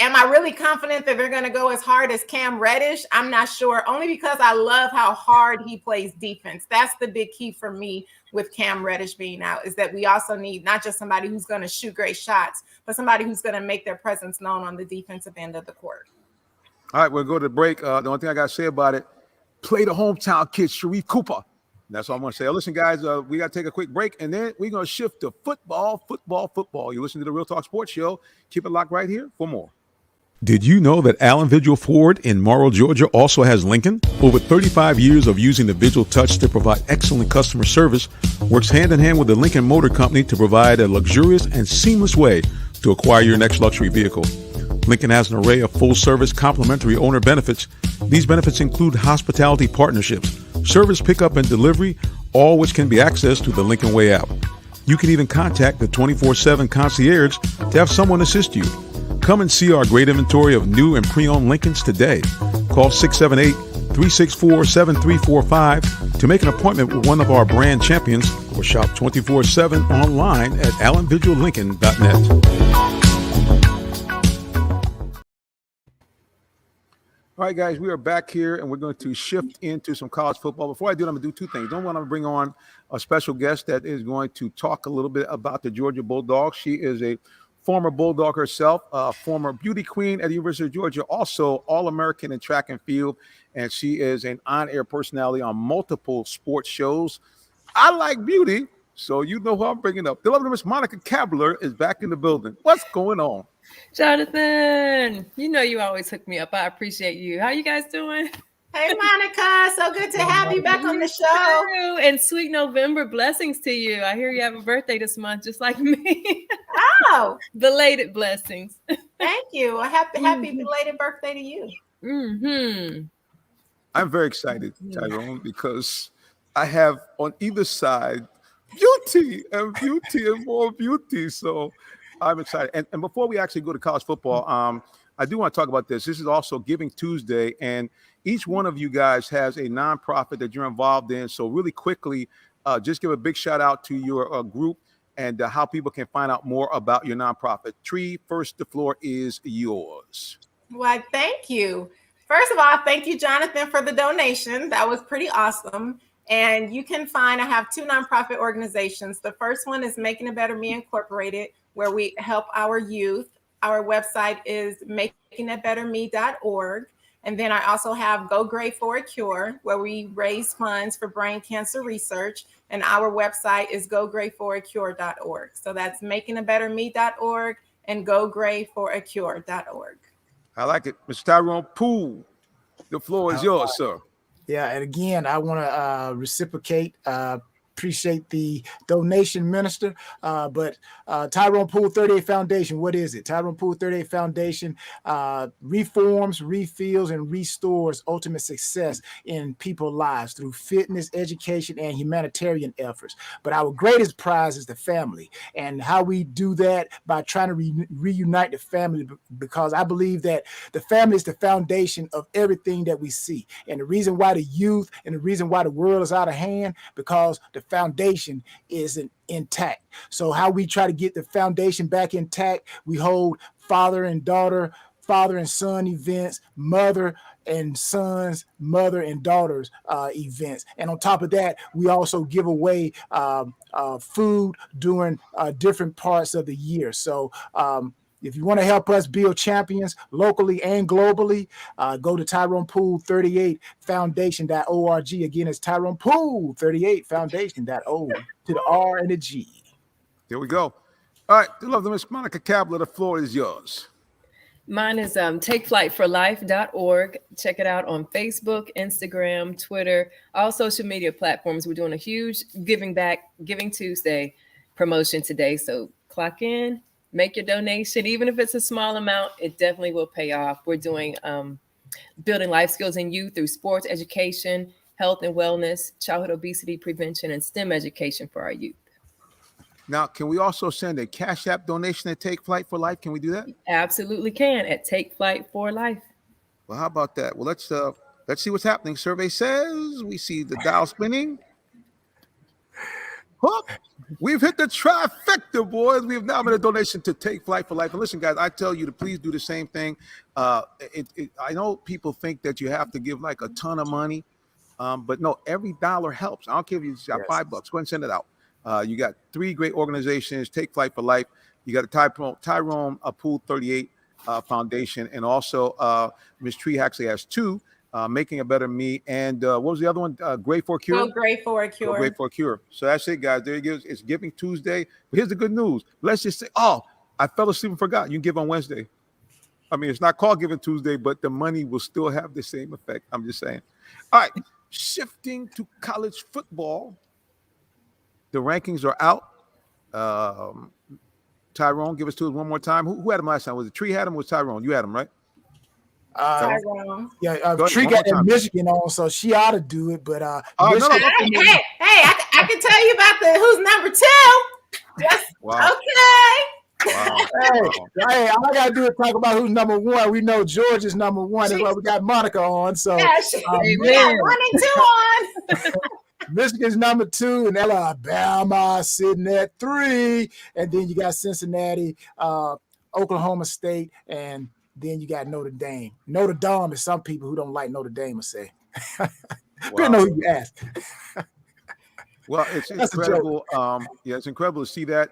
Am I really confident that they're going to go as hard as Cam Reddish? I'm not sure, only because I love how hard he plays defense. That's the big key for me with Cam Reddish being out, is that we also need not just somebody who's going to shoot great shots, but somebody who's going to make their presence known on the defensive end of the court. All right, we'll go to the break. The only thing I got to say about it, play the hometown kid, Sharif Cooper. That's all I'm going to say. Listen, guys, we got to take a quick break, and then we're going to shift to football. You listen to the Real Talk Sports Show. Keep it locked right here for more. Did you know that Allen Vigil Ford in Morrow, Georgia also has Lincoln? Over 35 years of using the Vigil Touch to provide excellent customer service, works hand in hand with the Lincoln Motor Company to provide a luxurious and seamless way to acquire your next luxury vehicle. Lincoln has an array of full-service complimentary owner benefits. These benefits include hospitality partnerships, service pickup and delivery, all which can be accessed through the Lincoln Way app. You can even contact the 24/7 concierge to have someone assist you. Come and see our great inventory of new and pre-owned Lincolns today. Call 678-364-7345 to make an appointment with one of our brand champions or shop 24/7 online at allenvigillincoln.net. All right, guys, we are back here, and we're going to shift into some college football. Before I do it, I'm going to do two things. I'm going to bring on a special guest that is going to talk a little bit about the Georgia Bulldogs. She is a former Bulldog herself, former beauty queen at the University of Georgia, also All-American in track and field, and she is an on-air personality on multiple sports shows. I like beauty, so you know who I'm bringing up. The lovely Miss Monica Kabler is back in the building. What's going on? Jonathan, you always hook me up. I appreciate you. How you guys doing? Hey, Monica. So good to have you back on the show. And sweet November blessings to you. I hear you have a birthday this month, just like me. Oh. Belated blessings. Thank you. A happy belated birthday to you. Mm-hmm. I'm very excited, Tyrone, because I have on either side beauty and more beauty. So I'm excited. And before we actually go to college football, I do want to talk about this. This is also Giving Tuesday, and each one of you guys has a nonprofit that you're involved in. So really quickly, just give a big shout out to your group and how people can find out more about your nonprofit. Tree, first, the floor is yours. Well, thank you. First of all, thank you, Jonathan, for the donation. That was pretty awesome. And you can find, I have two nonprofit organizations. The first one is Making It Better Me Incorporated, where we help our youth. Our website is makingitbetterme.org. And then I also have Go Great for a Cure, where we raise funds for brain cancer research. And our website is gogreatforacure.org. So that's makingitbetterme.org and gogreatforacure.org. I like it. Mr. Tyrone Poole, the floor is yours, sir. Yeah, and again, I want to reciprocate. appreciate the donation, Minister. But Tyrone Poole 38 Foundation, what is it? Tyrone Poole 38 Foundation reforms, refills, and restores ultimate success in people's lives through fitness, education, and humanitarian efforts. But our greatest prize is the family, and how we do that by trying to reunite the family, because I believe that the family is the foundation of everything that we see. And the reason why the youth and the reason why the world is out of hand, because the foundation isn't intact. So how we try to get the foundation back intact, we hold father and daughter, father and son events, mother and sons, mother and daughters events. And on top of that, we also give away food during different parts of the year. So if you want to help us build champions locally and globally, go to Tyrone Poole 38 Foundation.org. Again, it's Tyrone Poole 38 Foundation.org to the R and the G. There we go. All right. Love the Miss Monica Cabler. The floor is yours. Mine is takeflightforlife.org. Check it out on Facebook, Instagram, Twitter, all social media platforms. We're doing a huge Giving Tuesday promotion today. So clock in, make your donation. Even if it's a small amount, it definitely will pay off. We're doing building life skills in youth through sports education, health and wellness, childhood obesity prevention, and STEM education for our youth. Now, can we also send a Cash App donation at Take Flight for Life? Can we do that? Absolutely can at Take Flight for Life. Well, how about that? Well, let's see what's happening. Survey says we see the dial spinning. Hook. We've hit the trifecta, boys. We have now made a donation to Take Flight for Life. And listen, guys, I tell you to please do the same thing. I know people think that you have to give like a ton of money, but no, every dollar helps. I don't care if you got $5. Go ahead and send it out. You got 3 great organizations, Take Flight for Life. You got a Tyrone Poole 38 Foundation, and also Ms. Tree actually has 2, Making a Better Me, and what was the other one? Great for a Cure? Great for a Cure. Great for a Cure. So that's it, guys. There you go. It's Giving Tuesday. But here's the good news. Let's just say, I fell asleep and forgot. You can give on Wednesday. I mean, it's not called Giving Tuesday, but the money will still have the same effect. I'm just saying. All right, shifting to college football. The rankings are out. Tyrone, give us to us one more time. Who had him last time? Was it Tree had him or was Tyrone? You had him, right? Tyrone. Yeah, Tree got that Michigan on, so she ought to do it. But hey, I can tell you about who's number 2. Yes. Wow. Okay. Wow. Hey, all I gotta do is talk about who's number 1. We know Georgia's number 1. That's why we got Monica on. So we got 1 and 2 on. Michigan's number 2, and Alabama sitting at 3, and then you got Cincinnati, Oklahoma State, and then you got Notre Dame. Notre Dame is some people who don't like Notre Dame will say. Depending on who you ask. Well, it's incredible. It's incredible to see that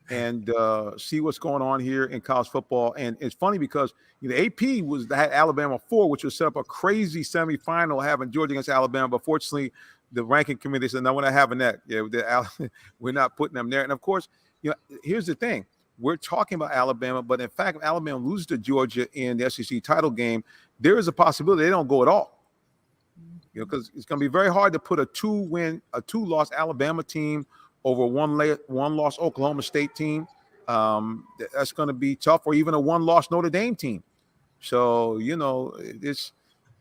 and see what's going on here in college football. And it's funny because the AP had Alabama 4, which was set up a crazy semifinal having Georgia against Alabama, but fortunately, the ranking committee said, no, we're not having that. Yeah, we're not putting them there. And of course, here's the thing. We're talking about Alabama, but in fact, if Alabama loses to Georgia in the SEC title game, there is a possibility they don't go at all. Because it's going to be very hard to put a 2-loss Alabama team over one loss Oklahoma State team. That's going to be tough, or even a 1-loss Notre Dame team. So,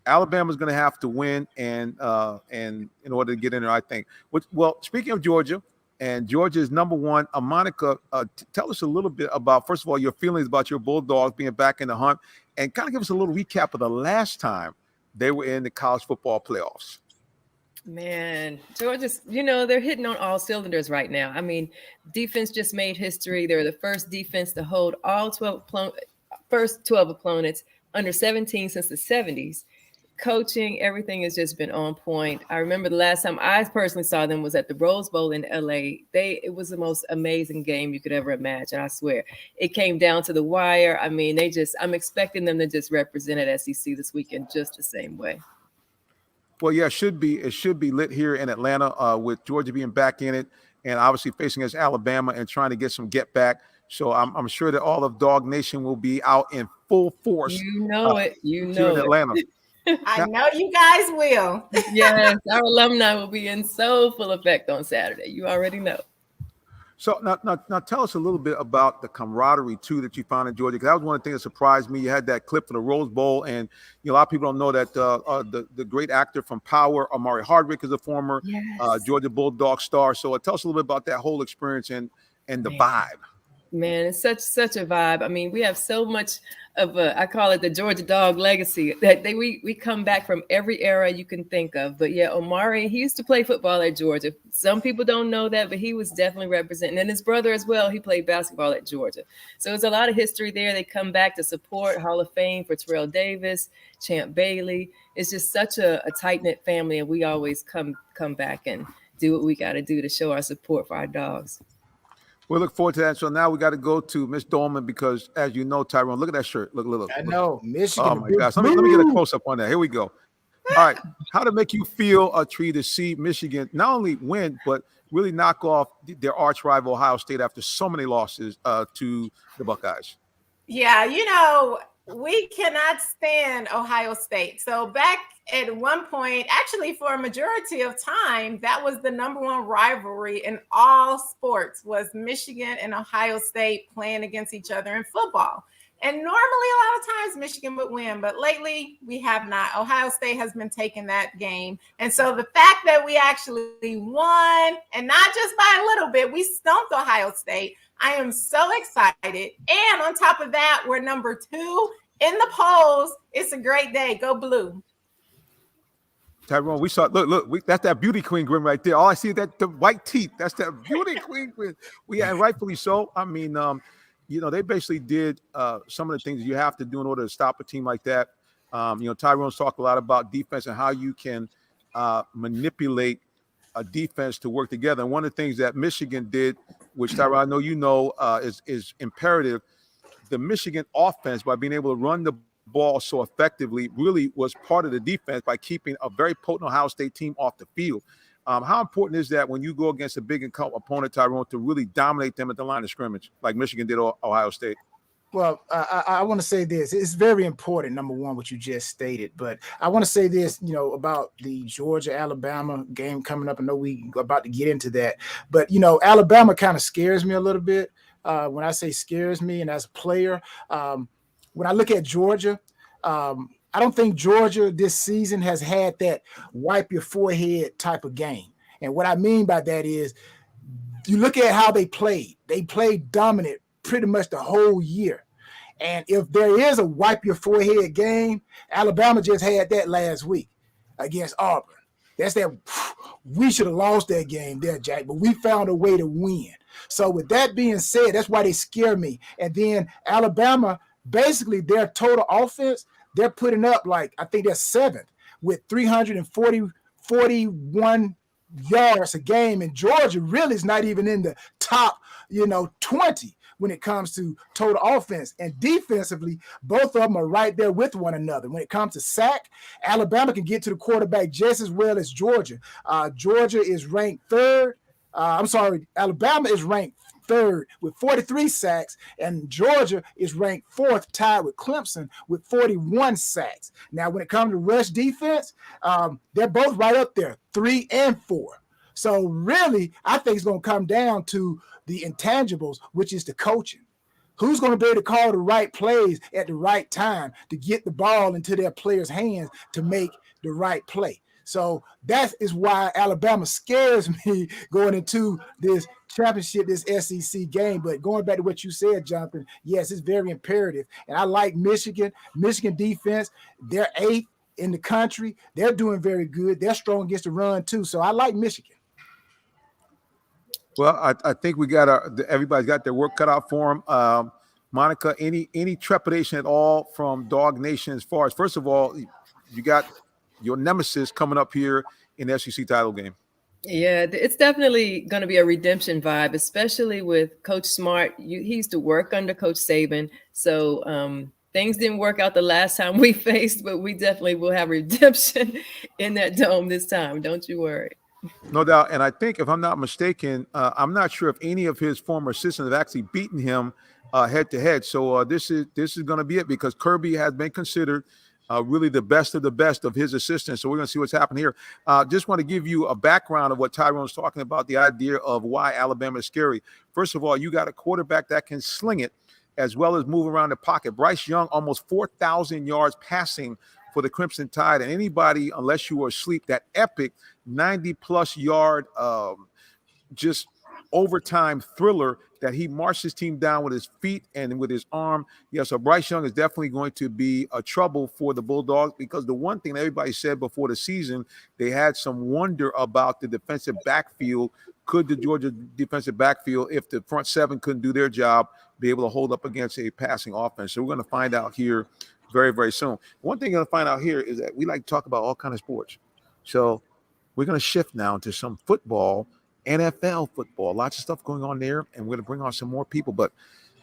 Alabama's going to have to win and in order to get in there, I think. Well, speaking of Georgia, and Georgia is number 1. Monica, tell us a little bit about, first of all, your feelings about your Bulldogs being back in the hunt, and kind of give us a little recap of the last time they were in the college football playoffs. Man, Georgia's, they're hitting on all cylinders right now. I mean, defense just made history. They're the first defense to hold all first 12 opponents under 17 since the 70s. Coaching, everything has just been on point. I remember the last time I personally saw them was at the Rose Bowl in LA. It was the most amazing game you could ever imagine. I swear it came down to the wire. I mean, I'm expecting them to just represent at SEC this weekend just the same way. Well, yeah, it should be lit here in Atlanta with Georgia being back in it and obviously facing against Alabama and trying to get some get back. So I'm sure that all of Dog Nation will be out in full force. Here in Atlanta. I know you guys will. Yes, our alumni will be in so full effect on Saturday. You already know. So now tell us a little bit about the camaraderie too that you found in Georgia, because that was one of the things that surprised me. You had that clip for the Rose Bowl, and a lot of people don't know that the great actor from Power, Amari Hardwick, is a former Georgia Bulldog star. So tell us a little bit about that whole experience and the vibe. Man, it's such a vibe. I mean, we have so much of I call it the Georgia Dog legacy that we come back from every era you can think of. But yeah, Omari, he used to play football at Georgia. Some people don't know that, but he was definitely representing. And his brother as well, he played basketball at Georgia. So there's a lot of history there. They come back to support Hall of Fame for Terrell Davis, Champ Bailey. It's just such a tight-knit family, and we always come back and do what we got to do to show our support for our dogs. We look forward to that. So now we got to go to Miss Dolman because, as you know, Tyrone, look at that shirt. Look. I know. Michigan. Oh, my gosh. Let me get a close-up on that. Here we go. All right. How to make you feel a treat to see Michigan not only win, but really knock off their arch rival Ohio State after so many losses to the Buckeyes? Yeah, we cannot stand Ohio State. So back at one point, actually for a majority of time, that was the number one rivalry in all sports, was Michigan and Ohio State playing against each other in football. And normally a lot of times Michigan would win, but lately we have not. Ohio State has been taking that game. And so the fact that we actually won, and not just by a little bit, we stumped Ohio State. I am so excited. And on top of that, we're number 2 in the polls. It's a great day. Go Blue. Tyrone, we saw, look, that's that beauty queen grin right there. All I see is the white teeth. That's that beauty queen grin. And rightfully so. I mean, they basically did some of the things you have to do in order to stop a team like that. Tyrone's talked a lot about defense and how you can manipulate a defense to work together. And one of the things that Michigan did, which Tyrone, I know is imperative, the Michigan offense, by being able to run the ball so effectively, really was part of the defense by keeping a very potent Ohio State team off the field. How important is that when you go against a big opponent, Tyrone, to really dominate them at the line of scrimmage, like Michigan did Ohio State? Well, I want to say this. It's very important, number one, what you just stated. But I want to say this, about the Georgia-Alabama game coming up. I know we about to get into that. But, Alabama kind of scares me a little bit. When I say scares me, and as a player, when I look at Georgia, I don't think Georgia this season has had that wipe your forehead type of game. And what I mean by that is you look at how they played. They played dominant pretty much the whole year. And if there is a wipe your forehead game, Alabama just had that last week against Auburn. That's that we should have lost that game there, Jack, but we found a way to win. So with that being said, that's why they scare me. And then Alabama, basically their total offense, they're putting up I think they're 7th with 341 yards a game. And Georgia really is not even in the top, 20 when it comes to total offense. And defensively, both of them are right there with one another. When it comes to sack, Alabama can get to the quarterback just as well as Georgia. Georgia is ranked 3rd. Alabama is ranked 3rd with 43 sacks, and Georgia is ranked 4th, tied with Clemson with 41 sacks. Now, when it comes to rush defense, they're both right up there, 3 and 4. So really, I think it's going to come down to the intangibles, which is the coaching. Who's going to be able to call the right plays at the right time to get the ball into their players' hands to make the right play? So that is why Alabama scares me going into this championship, this SEC game. But going back to what you said, Jonathan, yes, it's very imperative. And I like Michigan defense. They're 8th in the country. They're doing very good. They're strong against the run too. So I like Michigan. Well, I think we got everybody's got their work cut out for them. Monica, any trepidation at all from Dog Nation as far as, first of all, you got your nemesis coming up here in the SEC title game? Yeah, it's definitely going to be a redemption vibe, especially with Coach Smart. He used to work under Coach Saban. So things didn't work out the last time we faced, but we definitely will have redemption in that dome this time. Don't you worry. No doubt. And I think, if I'm not mistaken, I'm not sure if any of his former assistants have actually beaten him head to head. So this is going to be it, because Kirby has been considered really the best of his assistants. So we're going to see what's happening here. Just want to give you a background of what Tyrone's talking about, the idea of why Alabama is scary. First of all, you got a quarterback that can sling it as well as move around the pocket. Bryce Young, almost 4,000 yards passing for the Crimson Tide. And anybody, unless you were asleep, that epic 90-plus yard just overtime thriller that he marched his team down with his feet and with his arm. Yeah, so Bryce Young is definitely going to be a trouble for the Bulldogs, because the one thing that everybody said before the season, they had some wonder about the defensive backfield. Could the Georgia defensive backfield, if the front seven couldn't do their job, be able to hold up against a passing offense? So we're going to find out here very, very soon. One thing you're going to find out here is that we like to talk about all kinds of sports. So we're going to shift now to some football, NFL football, lots of stuff going on there, and we're going to bring on some more people. But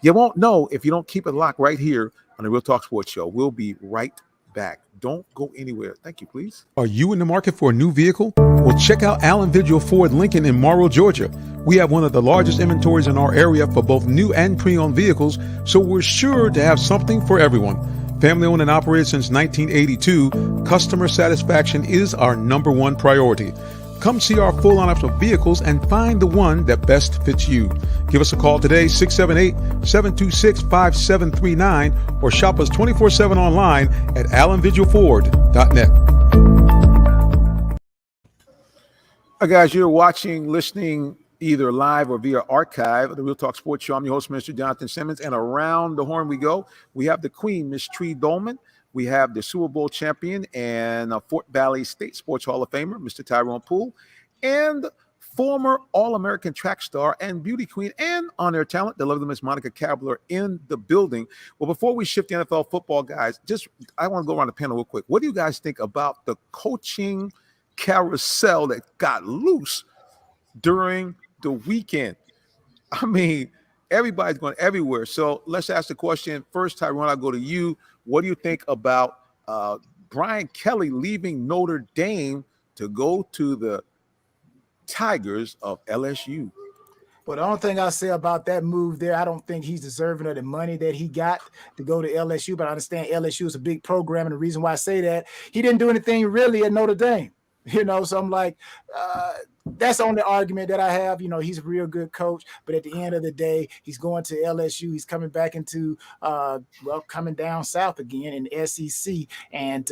you won't know if you don't keep it locked right here on the Real Talk Sports Show. We'll be right back. Don't go anywhere. Thank you, please. Are you in the market for a new vehicle? Well, check out Allen Vigil Ford Lincoln in Morrow, Georgia. We have one of the largest inventories in our area for both new and pre-owned vehicles, so we're sure to have something for everyone. Family owned and operated since 1982, customer satisfaction is our number one priority. Come see our full lineup of vehicles and find the one that best fits you. Give us a call today, 678-726-5739, or shop us 24/7 online at allenvigilford.net. Guys, you're watching, listening either live or via archive of the Real Talk Sports Show. I'm your host, Mr. Jonathan Simmons, and around the horn we go. We have the Queen, Miss Tree Dolman. We have the Super Bowl champion and Fort Valley State Sports Hall of Famer, Mr. Tyrone Poole, and former All-American track star and beauty queen and on-air talent, the lovely Miss Monica Kabler, in the building. Well, before we shift to NFL football, guys, I want to go around the panel real quick. What do you guys think about the coaching carousel that got loose during the weekend? I mean, everybody's going everywhere. So let's ask the question first. Tyrone, I'll go to you. What do you think about Brian Kelly leaving Notre Dame to go to the Tigers of LSU? Well, the only thing I'll say about that move there, I don't think he's deserving of the money that he got to go to LSU, but I understand LSU is a big program, and the reason why I say that, he didn't do anything really at Notre Dame. So I'm like, that's the only argument that I have. He's a real good coach, but at the end of the day, he's going to LSU. He's coming back into, coming down south again in the SEC. And,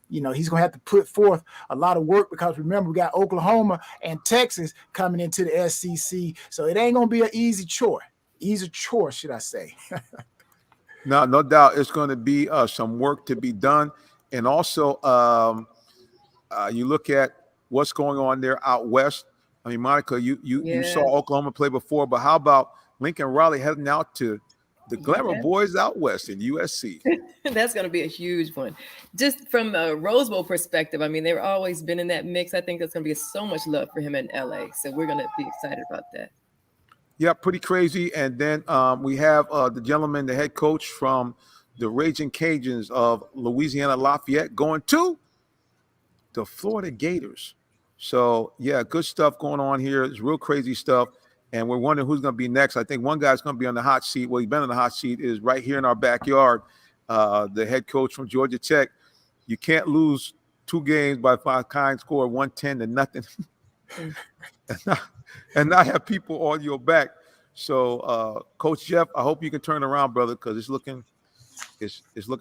he's going to have to put forth a lot of work, because remember, we got Oklahoma and Texas coming into the SEC. So it ain't going to be an easy chore. Should I say. No doubt. It's going to be some work to be done. And also, you look at what's going on there out west. I mean, Monica, you saw Oklahoma play before, but how about Lincoln Riley heading out to the Glamour Boys out west in USC? That's going to be a huge one. Just from a Rose Bowl perspective, I mean, they've always been in that mix. I think there's going to be so much love for him in LA. So we're going to be excited about that. Yeah, pretty crazy. And then we have the gentleman, the head coach from the Raging Cajuns of Louisiana Lafayette, going to the Florida Gators. So, yeah, good stuff going on here. It's real crazy stuff. And we're wondering who's going to be next. I think one guy's going to be on the hot seat. Well, he's been on the hot seat, is right here in our backyard, the head coach from Georgia Tech. You can't lose 2 games by 5 kind score, 110-0, and not have people on your back. So, Coach Jeff, I hope you can turn around, brother, because it's looking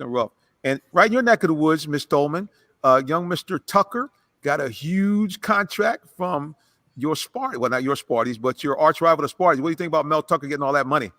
rough. And right in your neck of the woods, Miss Dolman, young Mr. Tucker got a huge contract from your Sparty. Well, not your Sparties, but your arch rival, the Sparties. What do you think about Mel Tucker getting all that money?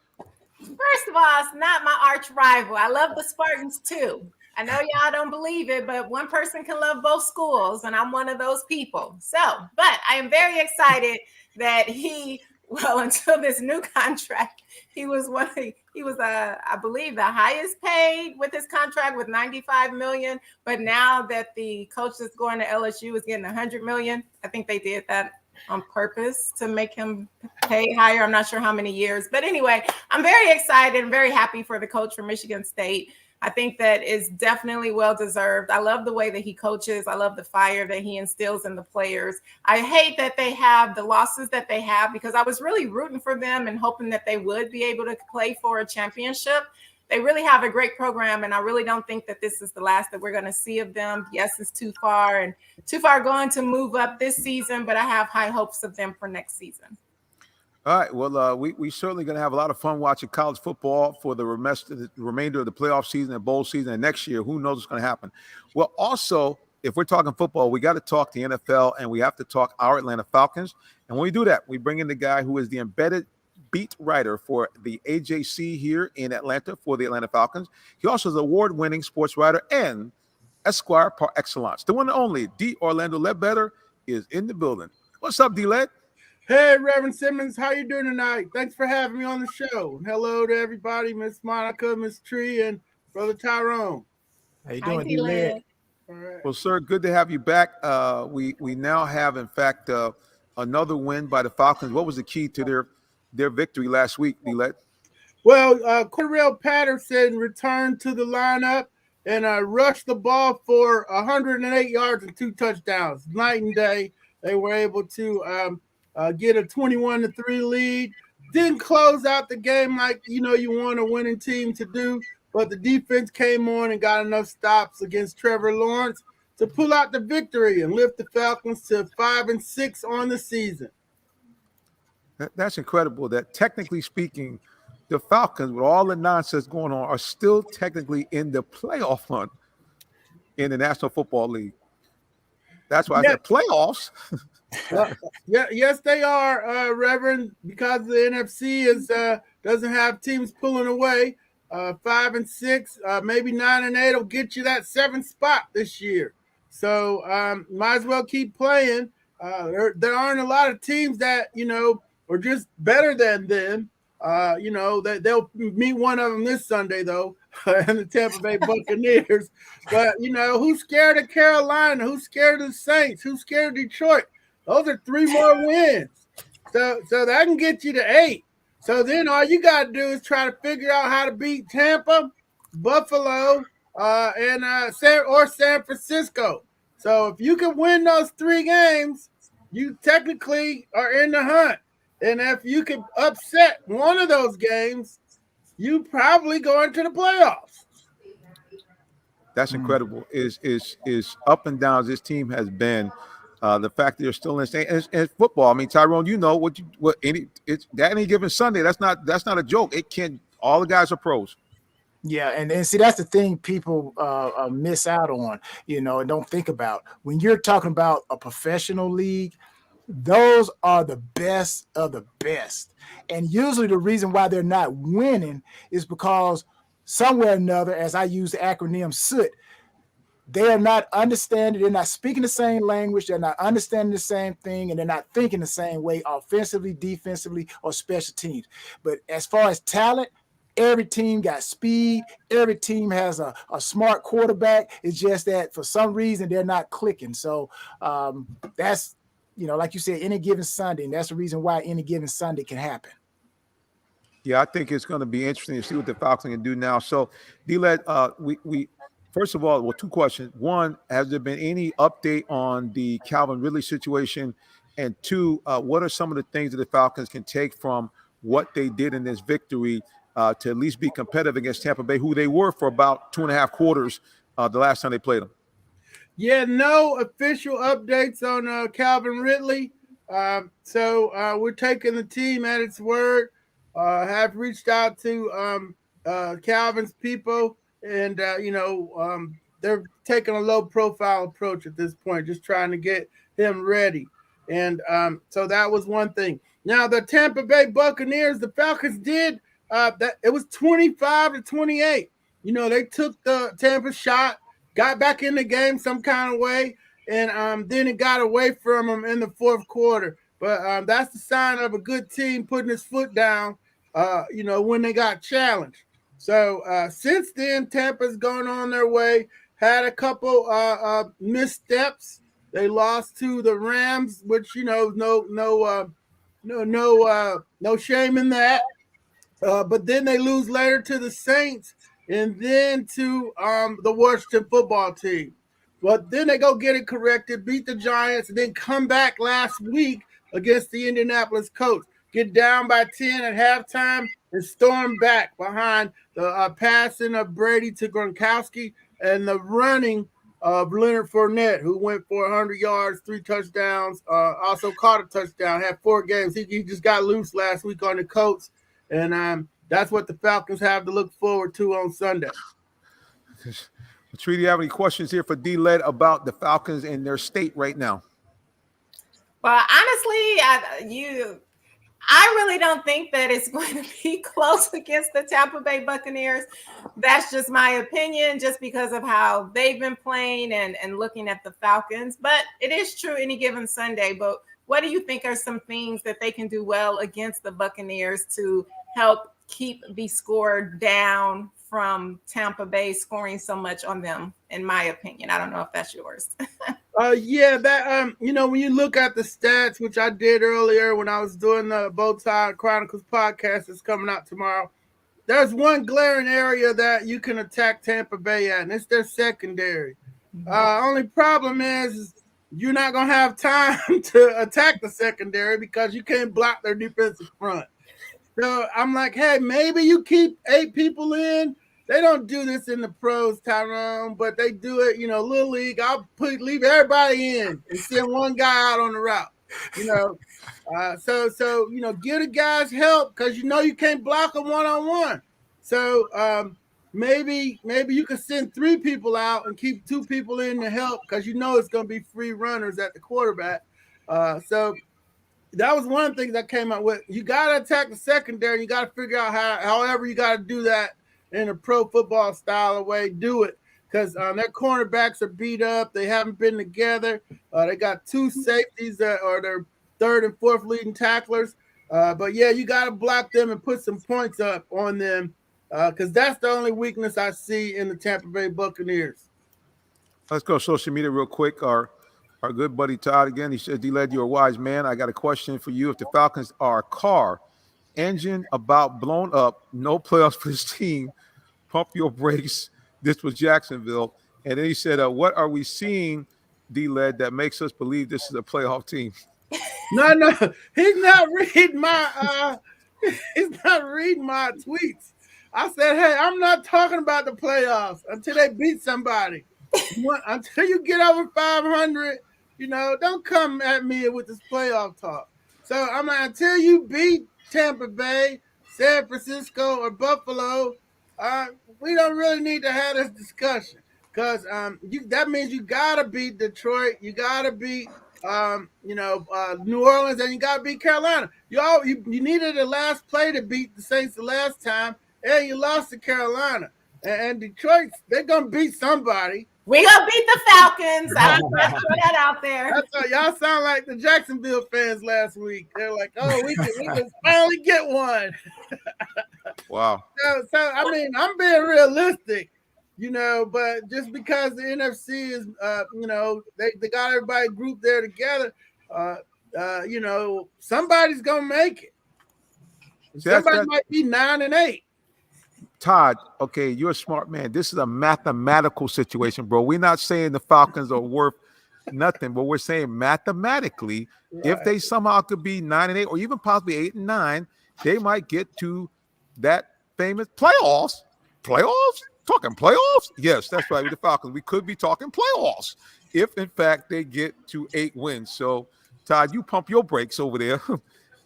First of all, it's not my arch rival. I love the Spartans too. I know y'all don't believe it, but one person can love both schools, and I'm one of those people. But I am very excited that until this new contract, he was I believe the highest paid with his contract with $95 million. But now that the coach that's going to LSU is getting $100 million, I think they did that on purpose to make him pay higher. I'm not sure how many years, but anyway, I'm very excited and very happy for the coach from Michigan State. I think that is definitely well-deserved. I love the way that he coaches. I love the fire that he instills in the players. I hate that they have the losses that they have, because I was really rooting for them and hoping that they would be able to play for a championship. they really have a great program, and I really don't think that this is the last that we're going to see of them. Yes, it's too far going to move up this season, but I have high hopes of them for next season. All right. Well, we certainly going to have a lot of fun watching college football for the remainder of the playoff season and bowl season. And next year, who knows what's going to happen? Well, also, if we're talking football, we got to talk the NFL, and we have to talk our Atlanta Falcons. And when we do that, we bring in the guy who is the embedded beat writer for the AJC here in Atlanta for the Atlanta Falcons. He also is an award-winning sports writer and Esquire par excellence. The one and only D. Orlando Ledbetter is in the building. What's up, D-Led? Hey, Reverend Simmons, how you doing tonight? Thanks for having me on the show. Hello to everybody, Miss Monica, Miss Tree, and Brother Tyrone. How you doing, D-Led? All right. Well, sir, good to have you back. We now have, in fact, another win by the Falcons. What was the key to their victory last week, D-Led? Well, Cordarrelle Patterson returned to the lineup and rushed the ball for 108 yards and 2 touchdowns. Night and day. They were able to get a 21-3 lead. Didn't close out the game like, you want a winning team to do, but the defense came on and got enough stops against Trevor Lawrence to pull out the victory and lift the Falcons to 5-6 on the season. That's incredible that, technically speaking, the Falcons, with all the nonsense going on, are still technically in the playoff hunt in the National Football League. That's why I said playoffs. Yes, they are, Reverend, because the NFC doesn't have teams pulling away. 5-6, maybe 9-8 will get you that 7th spot this year. So might as well keep playing. There aren't a lot of teams that are just better than them. That they'll meet one of them this Sunday though, and the Tampa Bay Buccaneers. But who's scared of Carolina? Who's scared of the Saints? Who's scared of Detroit? Those are 3 more wins. So that can get you to 8. So then all you got to do is try to figure out how to beat Tampa, Buffalo, and San Francisco. So if you can win those 3 games, you technically are in the hunt. And if you can upset one of those games, you probably go into the playoffs. That's incredible. Is up and down as this team has been. The fact that they're still in and football. I mean, Tyrone, any given Sunday, that's not a joke. All the guys are pros. Yeah, and see, that's the thing people miss out on, and don't think about. When you're talking about a professional league, those are the best of the best. And usually the reason why they're not winning is because somewhere or another, as I use the acronym SOOT, they are not understanding, they're not speaking the same language, they're not understanding the same thing, and they're not thinking the same way offensively, defensively, or special teams. But as far as talent, every team got speed, every team has a smart quarterback. It's just that for some reason they're not clicking. So that's, like you said, any given Sunday, and that's the reason why any given Sunday can happen. Yeah, I think it's going to be interesting to see what the Falcons can do now. So, D-Led, we first of all, 2 questions. 1, has there been any update on the Calvin Ridley situation? And 2, what are some of the things that the Falcons can take from what they did in this victory to at least be competitive against Tampa Bay, who they were for about 2.5 quarters the last time they played them? Yeah, no official updates on Calvin Ridley. So we're taking the team at its word. Have reached out to Calvin's people, and they're taking a low-profile approach at this point, just trying to get him ready. And so that was one thing. Now the Tampa Bay Buccaneers, the Falcons did that. It was 25-28. They took the Tampa shot, got back in the game some kind of way, and then it got away from them in the 4th quarter. But that's the sign of a good team putting his foot down, when they got challenged. So since then, Tampa's gone on their way, had a couple missteps. They lost to the Rams, which, no shame in that. But then they lose later to the Saints and then to the Washington football team. But then they go get it corrected, beat the Giants, and then come back last week against the Indianapolis Colts. get down by 10 at halftime, and storm back behind the passing of Brady to Gronkowski and the running of Leonard Fournette, who went for 100 yards, 3 touchdowns, also caught a touchdown, had 4 games. He just got loose last week on the Colts, and that's what the Falcons have to look forward to on Sunday. Treaty, you have any questions here for D-Led about the Falcons and their state right now? Well, honestly, I really don't think that it's going to be close against the Tampa Bay Buccaneers. That's just my opinion, just because of how they've been playing and looking at the Falcons. But it is true any given Sunday. But what do you think are some things that they can do well against the Buccaneers to help keep the score down from Tampa Bay scoring so much on them, in my opinion? I don't know if that's yours. Yeah, that when you look at the stats, which I did earlier when I was doing the Bowtie Chronicles podcast that's coming out tomorrow, there's one glaring area that you can attack Tampa Bay at, and it's their secondary. Only problem is you're not going to have time to attack the secondary because you can't block their defensive front. So I'm like, hey, maybe you keep 8 people in. They don't do this in the pros, Tyrone, but they do it, Little League. I'll leave everybody in and send one guy out on the route, So give the guys help because you can't block them one-on-one. So maybe you can send 3 people out and keep 2 people in to help because it's going to be free runners at the quarterback. So that was one of the things I came up with. You got to attack the secondary. You got to figure out however you got to do that in a pro football style of way, do it. Because their cornerbacks are beat up. They haven't been together. They got 2 safeties that are their 3rd and 4th leading tacklers. But, yeah, you got to block them and put some points up on them because that's the only weakness I see in the Tampa Bay Buccaneers. Let's go social media real quick. Our good buddy Todd again, he said, D-Led, you're a wise man. I got a question for you. If the Falcons are a car, engine about blown up, no playoffs for this team, pump your brakes. This was Jacksonville. And then he said, what are we seeing, D-Led, that makes us believe this is a playoff team? No, he's not reading my tweets. I said, hey, I'm not talking about the playoffs until they beat somebody. Until you get over 500, don't come at me with this playoff talk. So I'm like, until you beat Tampa Bay, San Francisco, or Buffalo, we don't really need to have this discussion because that means you gotta beat Detroit, you gotta beat New Orleans, and you gotta beat Carolina. You needed the last play to beat the Saints the last time, and you lost to Carolina. And Detroit, they're gonna beat somebody. We gonna beat the Falcons. I put that out there. That's all, y'all sound like the Jacksonville fans last week. They're like, "Oh, we can finally get one." Wow. So I mean, I'm being realistic, but just because the NFC is, they got everybody grouped there together, somebody's gonna make it. Somebody might be 9-8. Todd, okay, you're a smart man. This is a mathematical situation, bro. We're not saying the Falcons are worth nothing, but we're saying mathematically, if they somehow could be 9-8 or even possibly 8-9, they might get to that famous playoffs. Playoffs? Talking playoffs? Yes, that's right. With the Falcons, we could be talking playoffs if, in fact, they get to 8 wins. So, Todd, you pump your brakes over there.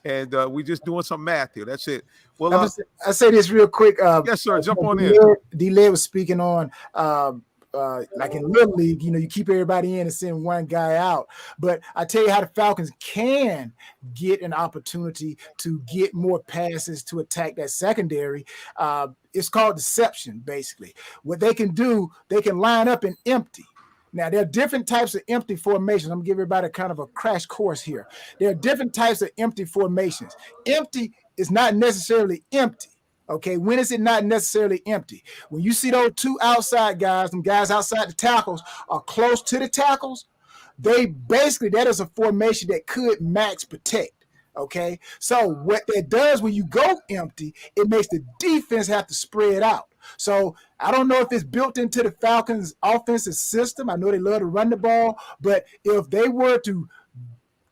And we're just doing some math here. That's it. Well, I say this real quick. Yes, sir. Jump on in. D-Led was speaking on like in Little League, you keep everybody in and send one guy out. But I tell you how the Falcons can get an opportunity to get more passes to attack that secondary. It's called deception, basically. What they can do, they can line up in empty. Now, there are different types of empty formations. I'm going to give everybody kind of a crash course here. There are different types of empty formations. Empty is not necessarily empty. Okay, when is it not necessarily empty? When you see those 2 outside guys, and guys outside the tackles are close to the tackles, that is a formation that could max protect. Okay, so what that does when you go empty, it makes the defense have to spread out. So I don't know if it's built into the Falcons' offensive system. I know they love to run the ball, but if they were to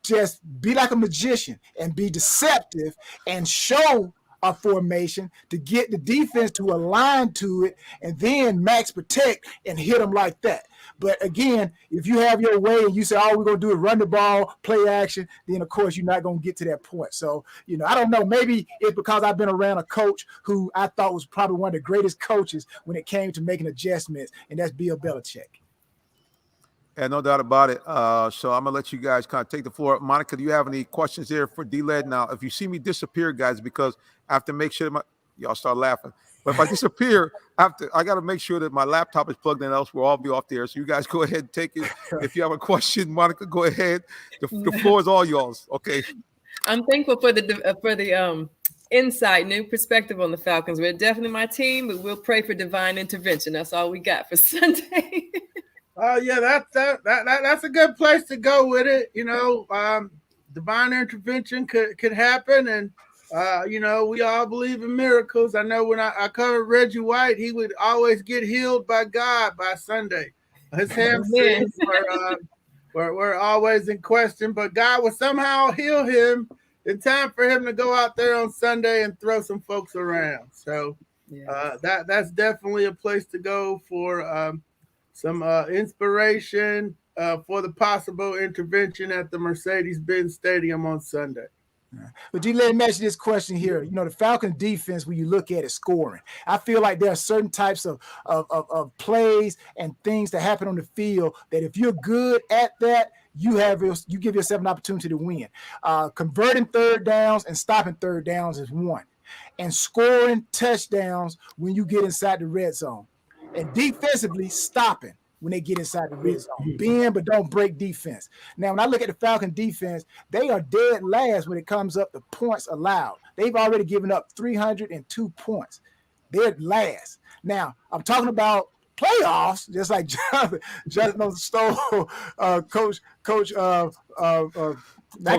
just be like a magician and be deceptive and show a formation to get the defense to align to it, and then max protect and hit them like that. But again, if you have your way and you say, all we're going to do is run the ball, play action, then of course you're not going to get to that point. So, I don't know. Maybe it's because I've been around a coach who I thought was probably one of the greatest coaches when it came to making adjustments, and that's Bill Belichick. Yeah, no doubt about it. So I'm going to let you guys kind of take the floor. Monica, do you have any questions there for D-Led? Now, if you see me disappear, guys, because I have to make sure y'all start laughing. But if I disappear, I got to make sure that my laptop is plugged in, else we'll all be off there. So you guys go ahead and take it. If you have a question, Monica, go ahead. The floor is all yours. Okay. I'm thankful for the insight, new perspective on the Falcons. We're definitely my team, but we'll pray for divine intervention. That's all we got for Sunday. Oh yeah, that's a good place to go with it. Divine intervention could happen, and we all believe in miracles. I know when I covered Reggie White, he would always get healed by God by Sunday. His hamstrings were always in question, but God would somehow heal him in time for him to go out there on Sunday and throw some folks around. So that's definitely a place to go for some inspiration for the possible intervention at the Mercedes-Benz Stadium on Sunday. But let me ask you this question here. The Falcons defense, when you look at it, scoring, I feel like there are certain types of plays and things that happen on the field that if you're good at that, you give yourself an opportunity to win. Converting third downs and stopping third downs is one. And scoring touchdowns when you get inside the red zone. And defensively, stopping when they get inside the red zone. Bend, but don't break defense. Now, when I look at the Falcon defense, they are dead last when it comes up to points allowed. They've already given up 302 points. They're last. Now, I'm talking about playoffs, just like Jonathan stole Coach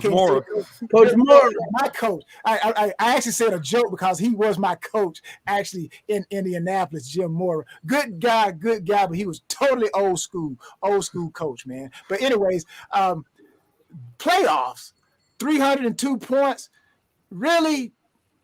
Mora. Coach Mora, my coach. I actually said a joke because he was my coach actually in Indianapolis, Jim Mora. Good guy, but he was totally old school coach, man. But anyways, playoffs, 302 points, really.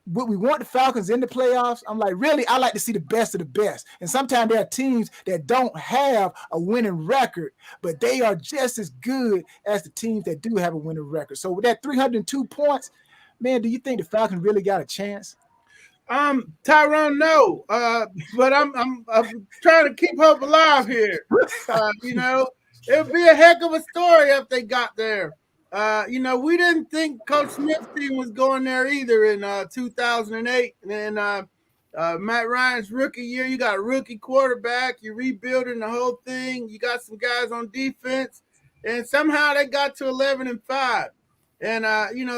Would we want the Falcons in the playoffs? I'm like, really? I like to see the best of the best. And sometimes there are teams that don't have a winning record, but they are just as good as the teams that do have a winning record. So with that 302 points, man, do you think the Falcons really got a chance? Tyrone, no. But I'm trying to keep hope alive here. It would be a heck of a story if they got there. We didn't think Coach Smith's team was going there either in 2008. And Matt Ryan's rookie year, you got a rookie quarterback, you're rebuilding the whole thing. You got some guys on defense, and somehow they got to 11-5. And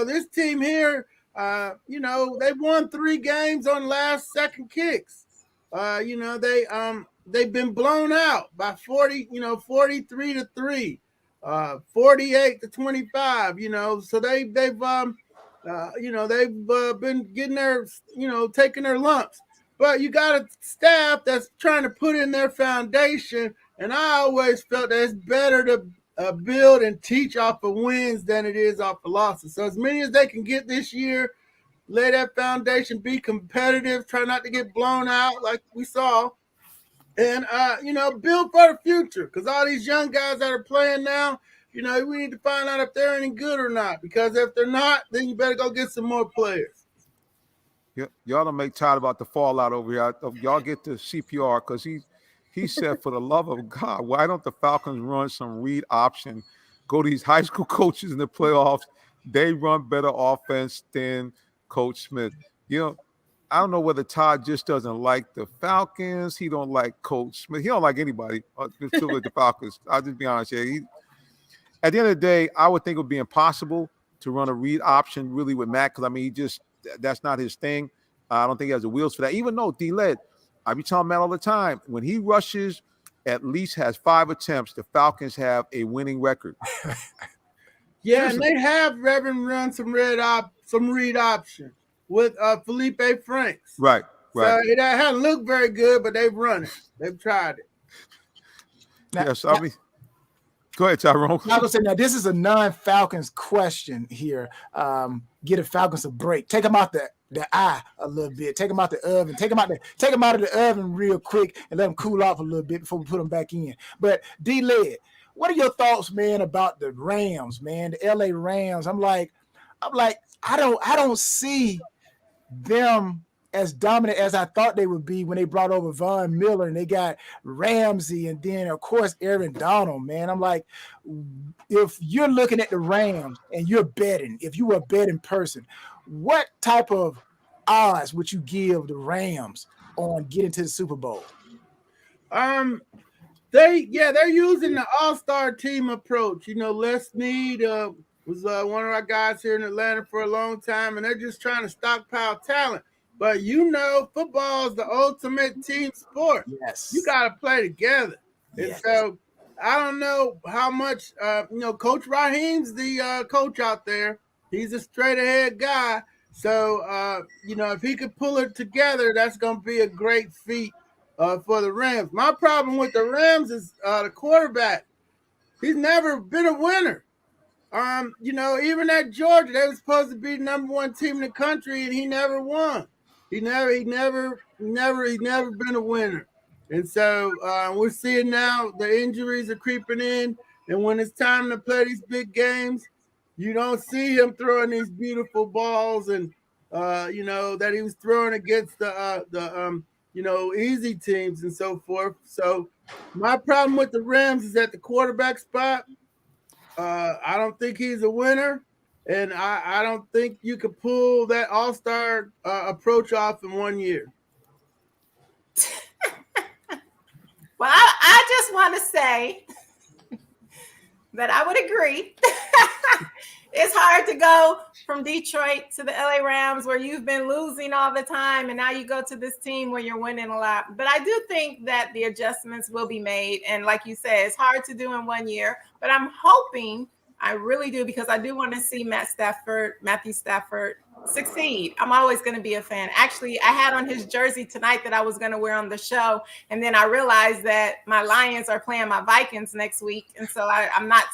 this team here, they've won 3 games on last second kicks. They've been blown out by 43-3. 48-25, so they've been getting their, taking their lumps. But you got a staff that's trying to put in their foundation, and I always felt that it's better to build and teach off of wins than it is off of losses. So as many as they can get this year, lay that foundation, be competitive, try not to get blown out like we saw. And, build for the future, because all these young guys that are playing now, we need to find out if they're any good or not, because if they're not, then you better go get some more players. Y'all don't make Todd about the fallout over here. Y'all get the CPR, because he said, for the love of God, why don't the Falcons run some read option, go to these high school coaches in the playoffs? They run better offense than Coach Smith. I don't know whether Todd just doesn't like the Falcons. He don't like Coach Smith. He don't like anybody with the Falcons. I'll just be honest here. At the end of the day, I would think it would be impossible to run a read option really with Matt, because, that's not his thing. I don't think he has the wheels for that. Even though D-Led, I be telling Matt all the time, when he rushes, at least has 5 attempts, the Falcons have a winning record. Yeah, and they have Reverend run some read option with Felipe Franks. Right. So it hasn't looked very good, but they've run it. They've tried it. Yes, Go ahead, Tyrone. I was gonna say, now this is a non-Falcons question here. Get the Falcons a break. Take them out the eye a little bit. Take them out the oven. Take them out of the oven real quick and let them cool off a little bit before we put them back in. But D-Led, what are your thoughts, man, about the Rams, man? The LA Rams. I'm like, I don't see them as dominant as I thought they would be when they brought over Von Miller and they got Ramsey and then, of course, Aaron Donald, man. I'm like, if you're looking at the Rams and you're betting, if you were a betting person, what type of odds would you give the Rams on getting to the Super Bowl? They're using the all-star team approach. Les Snead was one of our guys here in Atlanta for a long time, and they're just trying to stockpile talent. But football is the ultimate team sport. Yes. You got to play together. Yes. And so I don't know how much, Coach Raheem's the coach out there. He's a straight ahead guy. So, if he could pull it together, that's going to be a great feat for the Rams. My problem with the Rams is the quarterback. He's never been a winner. Even at Georgia, they were supposed to be the number one team in the country, and he never won. He never been a winner. And so we're seeing now the injuries are creeping in, and when it's time to play these big games, you don't see him throwing these beautiful balls and that he was throwing against the easy teams and so forth. So my problem with the Rams is at the quarterback spot. I don't think he's a winner, and I don't think you could pull that all-star approach off in 1 year. Well, I just want to say that I would agree. It's hard to go from Detroit to the LA Rams where you've been losing all the time, and now you go to this team where you're winning a lot. But I do think that the adjustments will be made. And like you said, it's hard to do in 1 year, but I'm hoping, I really do, because I do want to see Matthew Stafford succeed. I'm always going to be a fan. Actually, I had on his jersey tonight that I was going to wear on the show. And then I realized that my Lions are playing my Vikings next week. And so I'm not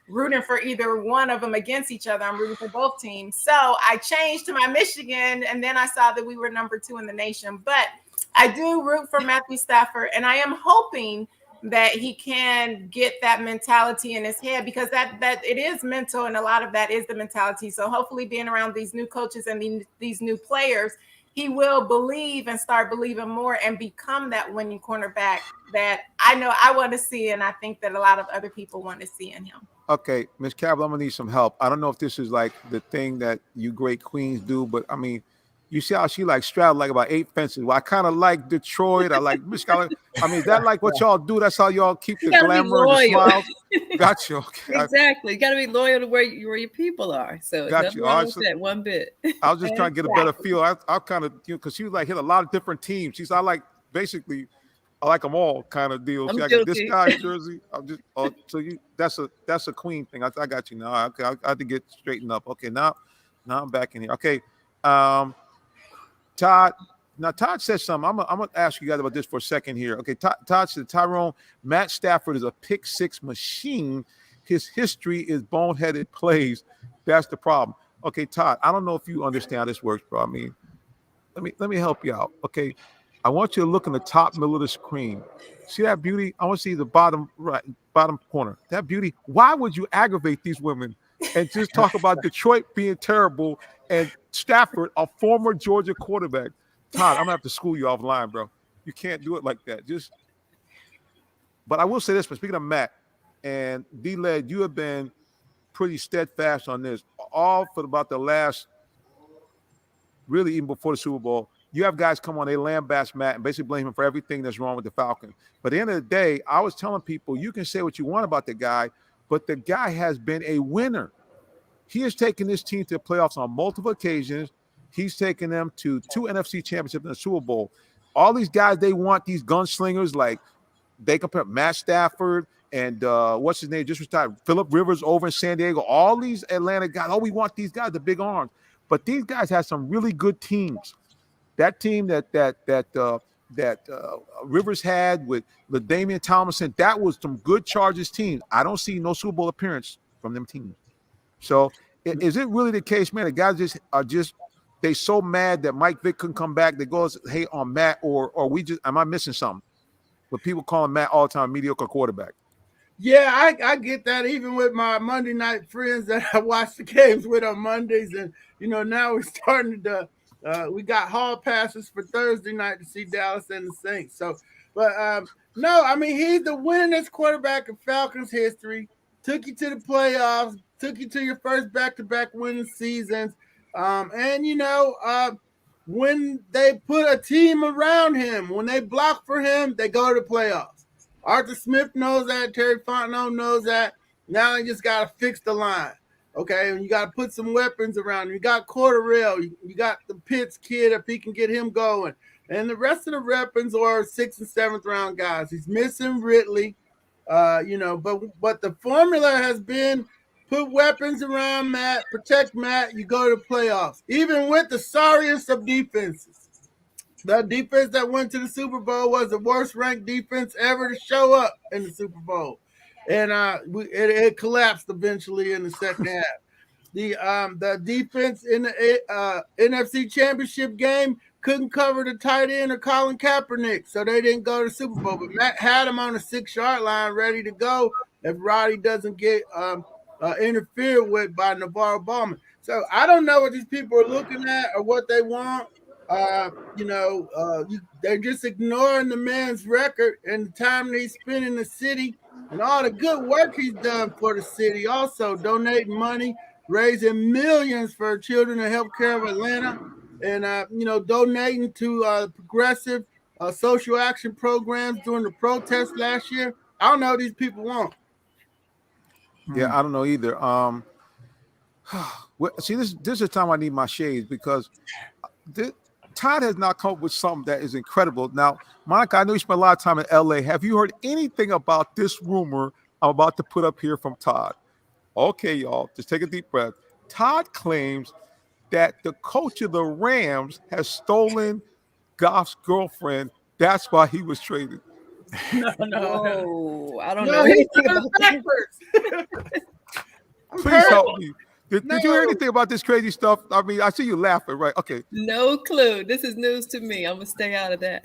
rooting for either one of them against each other. I'm rooting for both teams. So I changed to my Michigan, and then I saw that we were number 2 in the nation. But I do root for Matthew Stafford, and I am hoping that he can get that mentality in his head, because that it is mental, and a lot of that is the mentality. So hopefully being around these new coaches and these new players, he will believe and start believing more and become that winning cornerback that I know I want to see, and I think that a lot of other people want to see in him. Okay, Ms. Cabell, I'm going to need some help. I don't know if this is like the thing that you great queens do, but I mean, you see how she straddled like about 8 fences. Well, I kind of like Detroit. I like Michigan. I mean, is that like what y'all do? That's how y'all keep the glamour and the smiles? Got you. Okay. Exactly. You got to be loyal to where your people are. So got you. Wrong with that one bit. I was just trying to get a better feel. I kind of, because she hit a lot of different teams. She's, I like them all kind of deal. See, I got this guy's jersey. That's a queen thing. I got you now. Okay, I had to get straightened up. Okay, now I'm back in here. Okay, Todd. Now Todd said something. I'm gonna ask you guys about this for a second here. Okay, Todd said, Tyrone, Matt Stafford is a pick six machine. His history is boneheaded plays. That's the problem. Okay, Todd. I don't know if you understand how this works, bro. I mean, let me help you out. Okay. I want you to look in the top middle of the screen. See that beauty? I want to see the bottom corner. That beauty. Why would you aggravate these women and just talk about Detroit being terrible and Stafford, a former Georgia quarterback? Todd, I'm gonna have to school you offline, bro. You can't do it like that. But I will say this. But speaking of Matt and D-Led, you have been pretty steadfast on this, all for about the last, really even before the Super Bowl. You have guys come on, they lambaste Matt and basically blame him for everything that's wrong with the Falcons. But at the end of the day, I was telling people, you can say what you want about the guy, but the guy has been a winner. He has taken this team to the playoffs on multiple occasions. He's taken them to 2 NFC championships in the Super Bowl. All these guys, they want these gunslingers, like they compare Matt Stafford and what's his name, just retired, Phillip Rivers over in San Diego. All these Atlanta guys, we want these guys, the big arms. But these guys have some really good teams. That team that Rivers had with LaDainian Tomlinson, that was some good Chargers teams. I don't see no Super Bowl appearance from them teams. So is it really the case, man? The guys they so mad that Mike Vick couldn't come back. They go hate on Matt, or am I missing something? But people calling Matt all the time mediocre quarterback. Yeah, I get that even with my Monday night friends that I watch the games with on Mondays. And, now we're starting to we got hall passes for Thursday night to see Dallas and the Saints. So, but no, I mean, he's the winningest quarterback in Falcons history. Took you to the playoffs, took you to your first back-to-back winning seasons. When they put a team around him, when they block for him, they go to the playoffs. Arthur Smith knows that. Terry Fontenot knows that. Now they just got to fix the line. Okay, and you got to put some weapons around him. You got Cordarrelle. You got the Pitts kid if he can get him going. And the rest of the weapons are 6th and 7th round guys. He's missing Ridley, but the formula has been put weapons around Matt, protect Matt, you go to the playoffs. Even with the sorriest of defenses. The defense that went to the Super Bowl was the worst ranked defense ever to show up in the Super Bowl. And it collapsed eventually in the second half. The defense in the NFC Championship game couldn't cover the tight end or Colin Kaepernick, so they didn't go to the Super Bowl. But Matt had him on the 6-yard line ready to go if Roddy doesn't get interfered with by Navarro Bowman. So I don't know what these people are looking at or what they want. They're just ignoring the man's record and the time that he's spent in the city and all the good work he's done for the city. Also donating money, raising millions for children in healthcare of Atlanta, and donating to progressive social action programs during the protest last year. I don't know what these people want. Yeah, I don't know either. See, this is the time I need my shades because Todd has not come up with something that is incredible. Now, Monica, I know you spent a lot of time in LA. Have you heard anything about this rumor I'm about to put up here from Todd? Okay, y'all, just take a deep breath. Todd claims that the coach of the Rams has stolen Goff's girlfriend. That's why he was traded. No, I don't know. Please help me. Did you hear anything about this crazy stuff? I mean, I see you laughing, right? Okay. No clue. This is news to me. I'm going to stay out of that.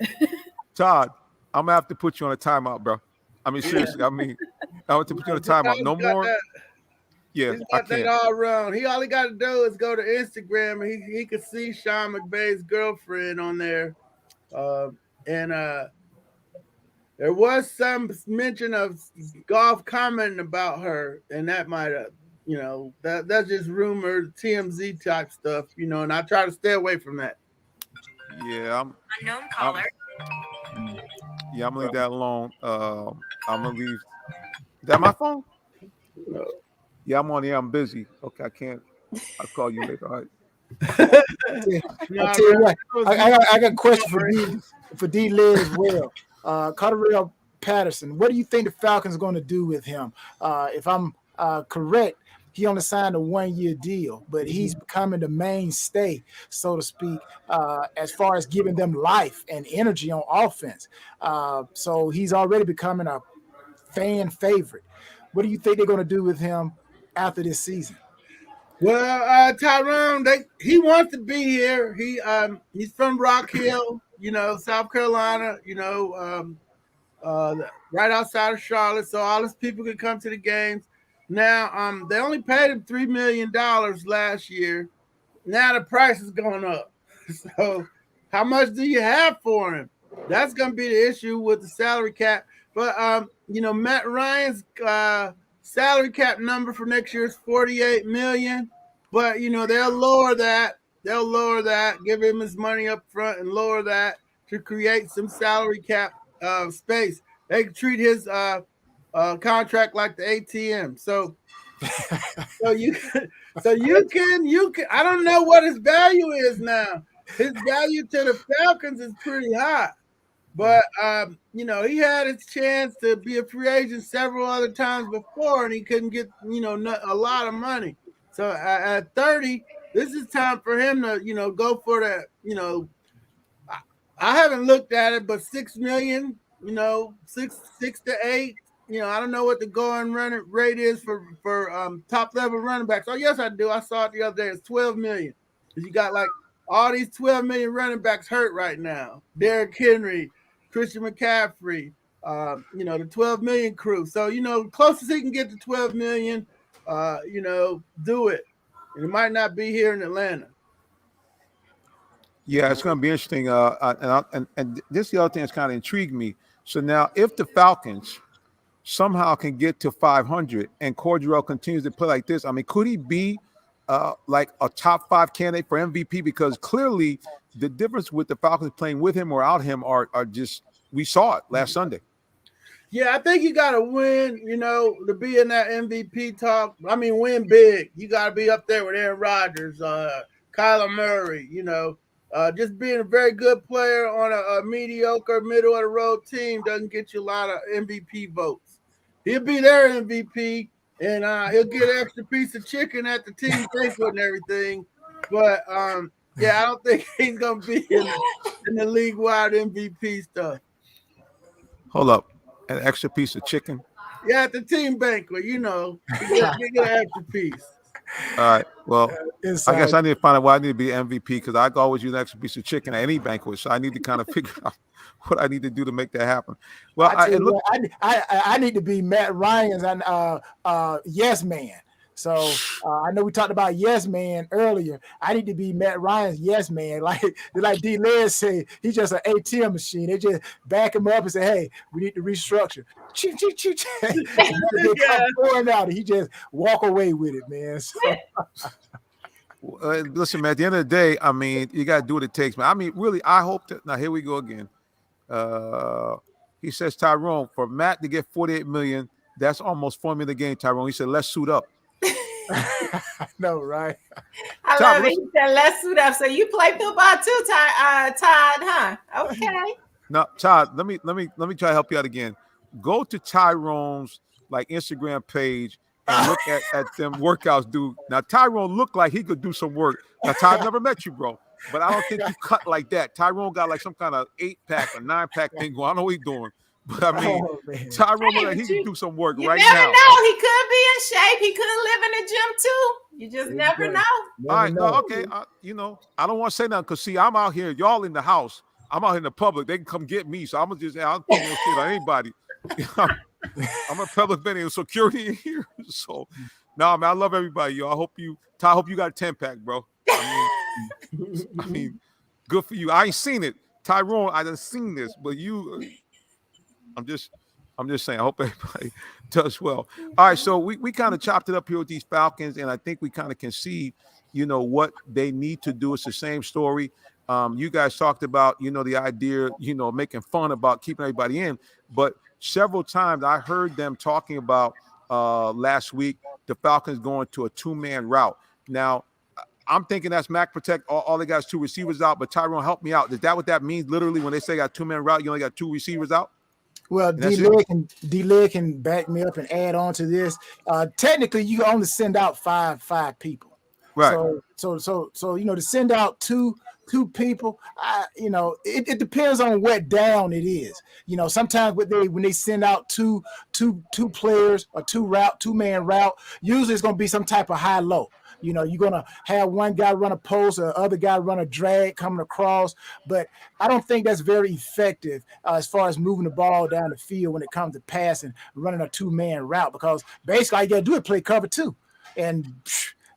Todd, I'm going to have to put you on a timeout, bro. I mean, seriously. I want to put you on a timeout. No more. Yeah, he's got that all wrong. All he got to do is go to Instagram and he could see Sean McVay's girlfriend on there. There was some mention of Goff commenting about her, and that might have, that's just rumor, TMZ type stuff, and I try to stay away from that. Yeah, unknown caller. I'm gonna leave that alone. I'm gonna leave. Is that my phone? No. Yeah, I'm on here. I'm busy. Okay, I can't. I'll call you later. All right. I'll tell you what. I got a question for D. Liz as well. Cordarrelle Patterson, what do you think the Falcons are going to do with him? If I'm correct, he only signed a 1-year deal, but he's becoming the mainstay, so to speak, as far as giving them life and energy on offense. So he's already becoming a fan favorite. What do you think they're going to do with him after this season? Well, Tyrone, he wants to be here. He's from Rock Hill, South Carolina, right outside of Charlotte, so all his people can come to the games. Now, they only paid him $3 million last year. Now the price is going up. So how much do you have for him? That's going to be the issue with the salary cap. But, Matt Ryan's salary cap number for next year is $48 million. But, they'll lower that. Give him his money up front and lower that to create some salary cap space. They can treat his contract like the ATM. So you can. I don't know what his value is now. His value to the Falcons is pretty high, but he had his chance to be a free agent several other times before, and he couldn't get a lot of money. So at 30, this is time for him to go for that. I haven't looked at it, but 6 million, six to 8. I don't know what the going running rate is for top level running backs. Oh, yes, I do. I saw it the other day. It's 12 million. You got like all these 12 million running backs hurt right now. Derrick Henry, Christian McCaffrey, the 12 million crew. So, closest he can get to 12 million, do it. And it might not be here in Atlanta. Yeah, it's going to be interesting. And this the other thing that's kind of intrigued me. So now, if the Falcons somehow can get to 500 and Cordero continues to play like this, I mean, could he be like a top 5 candidate for MVP? Because clearly the difference with the Falcons playing with him or out him are just, we saw it last Sunday. Yeah, I think you got to win, to be in that MVP talk. I mean, win big. You got to be up there with Aaron Rodgers, Kyler Murray, just being a very good player on a mediocre, middle-of-the-road team doesn't get you a lot of MVP votes. He'll be their MVP, and he'll get an extra piece of chicken at the team banquet and everything. But, I don't think he's going to be in the league-wide MVP stuff. Hold up. An extra piece of chicken? Yeah, at the team banquet, you get an extra piece. All right. Well, I guess I need to find out why I need to be MVP, because I always use an extra piece of chicken at any banquet. So I need to kind of figure out what I need to do to make that happen. Well, I need to be Matt Ryan's yes man. So I know we talked about yes man earlier. I need to be Matt Ryan's yes man. Like D. Les said, he's just an ATM machine. They just back him up and say, hey, we need to restructure. Pouring out. He just walk away with it, man. So. Listen, man, at the end of the day, I mean, you got to do what it takes, man. I mean, really, I hope that now here we go again. He says, Tyrone, for Matt to get $48 million, that's almost $4 million a game, Tyrone. He said, let's suit up. I know, right? I love it. He said, let's suit up. So you play football too, Todd, huh? Okay. Now, Todd, let me try to help you out again. Go to Tyrone's Instagram page and look at them workouts, dude. Now, Tyrone looked like he could do some work. Now, Todd, never met you, bro, but I don't think you cut like that. Tyrone got some kind of 8-pack or 9-pack thing going. I don't know what he's doing. But I mean, Tyrone, he can do some work right now. You never know. He could be in shape. He could live in the gym too. You just never know. All right, no, okay. I don't want to say nothing because see, I'm out here. Y'all in the house. I'm out here in the public. They can come get me. So I'm gonna just I'll put no shit on anybody. I'm a public venue, security in here. So man, I love everybody, y'all. I hope you got a 10-pack, bro. I mean, good for you. I ain't seen it, Tyrone. I done seen this, but you. I'm just saying, I hope everybody does well. All right, so we kind of chopped it up here with these Falcons, and I think we kind of can see, what they need to do. It's the same story. You guys talked about, the idea, making fun about keeping everybody in, but several times I heard them talking about last week, the Falcons going to a 2-man route. Now, I'm thinking that's Mac protect. All they got is 2 receivers out, but Tyrone, help me out. Is that what that means? Literally, when they say got 2-man route, you only got 2 receivers out? Well, D-Leg can back me up and add on to this. Technically, you can only send out five people. Right. So to send out two people, it depends on what down it is. Sometimes when they send out two players or 2-man route, usually it's going to be some type of high-low. You're going to have one guy run a post or other guy run a drag coming across. But I don't think that's very effective as far as moving the ball down the field when it comes to passing, running a 2-man route, because basically all you got to do is play cover 2. And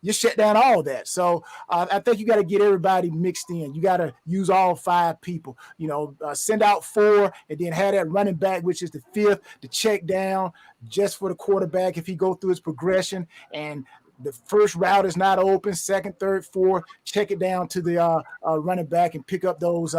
you shut down all that. So I think you got to get everybody mixed in. You got to use all 5 people, send out 4 and then have that running back, which is the 5th, to check down just for the quarterback if he go through his progression. And the first route is not open, 2nd, 3rd, 4th, check it down to the running back and pick up those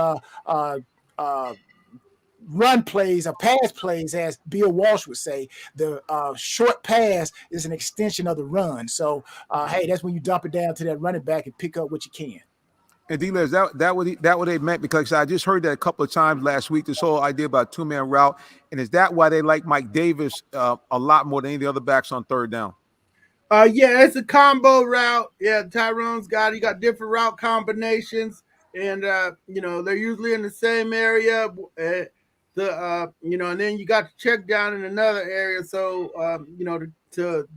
run plays or pass plays, as Bill Walsh would say. The short pass is an extension of the run. So, hey, that's when you dump it down to that running back and pick up what you can. And D-Les, is that what they meant? Because I just heard that a couple of times last week, this whole idea about 2-man route. And is that why they like Mike Davis a lot more than any of the other backs on 3rd down? Yeah, it's a combo route. Yeah, Tyrone's got different route combinations. and they're usually in the same area. And then you got to check down in another area. So to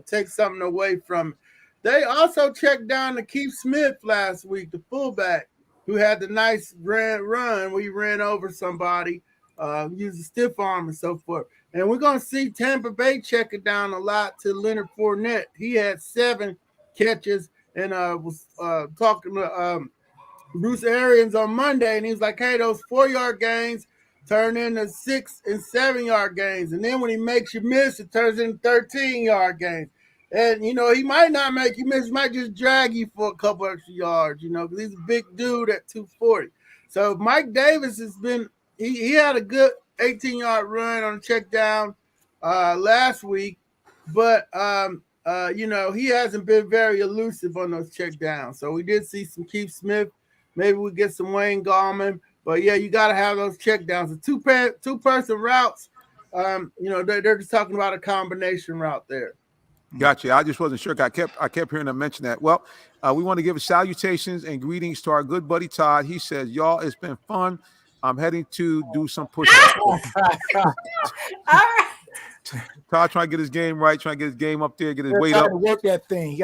take something away from it. They also checked down to Keith Smith last week, the fullback, who had the nice run where he ran over somebody, used a stiff arm and so forth. And we're going to see Tampa Bay check it down a lot to Leonard Fournette. He had 7 catches and was talking to Bruce Arians on Monday, and he was like, hey, those 4-yard gains turn into 6 and 7-yard gains. And then when he makes you miss, it turns into 13-yard gains. And, he might not make you miss. He might just drag you for a couple extra yards, because he's a big dude at 240. So Mike Davis has been – he had a good 18-yard run on a check down last week. But, he hasn't been very elusive on those check downs. So we did see some Keith Smith. Maybe we get some Wayne Gallman. But, yeah, you got to have those check downs. The two-person routes, they're just talking about a combination route there. Gotcha. I just wasn't sure. I kept hearing them mention that. Well, we want to give salutations and greetings to our good buddy Todd. He says, y'all, it's been fun. I'm heading to do some push-ups. All right. Todd trying to get his game right, trying to get his game up there, get his weight up. You got to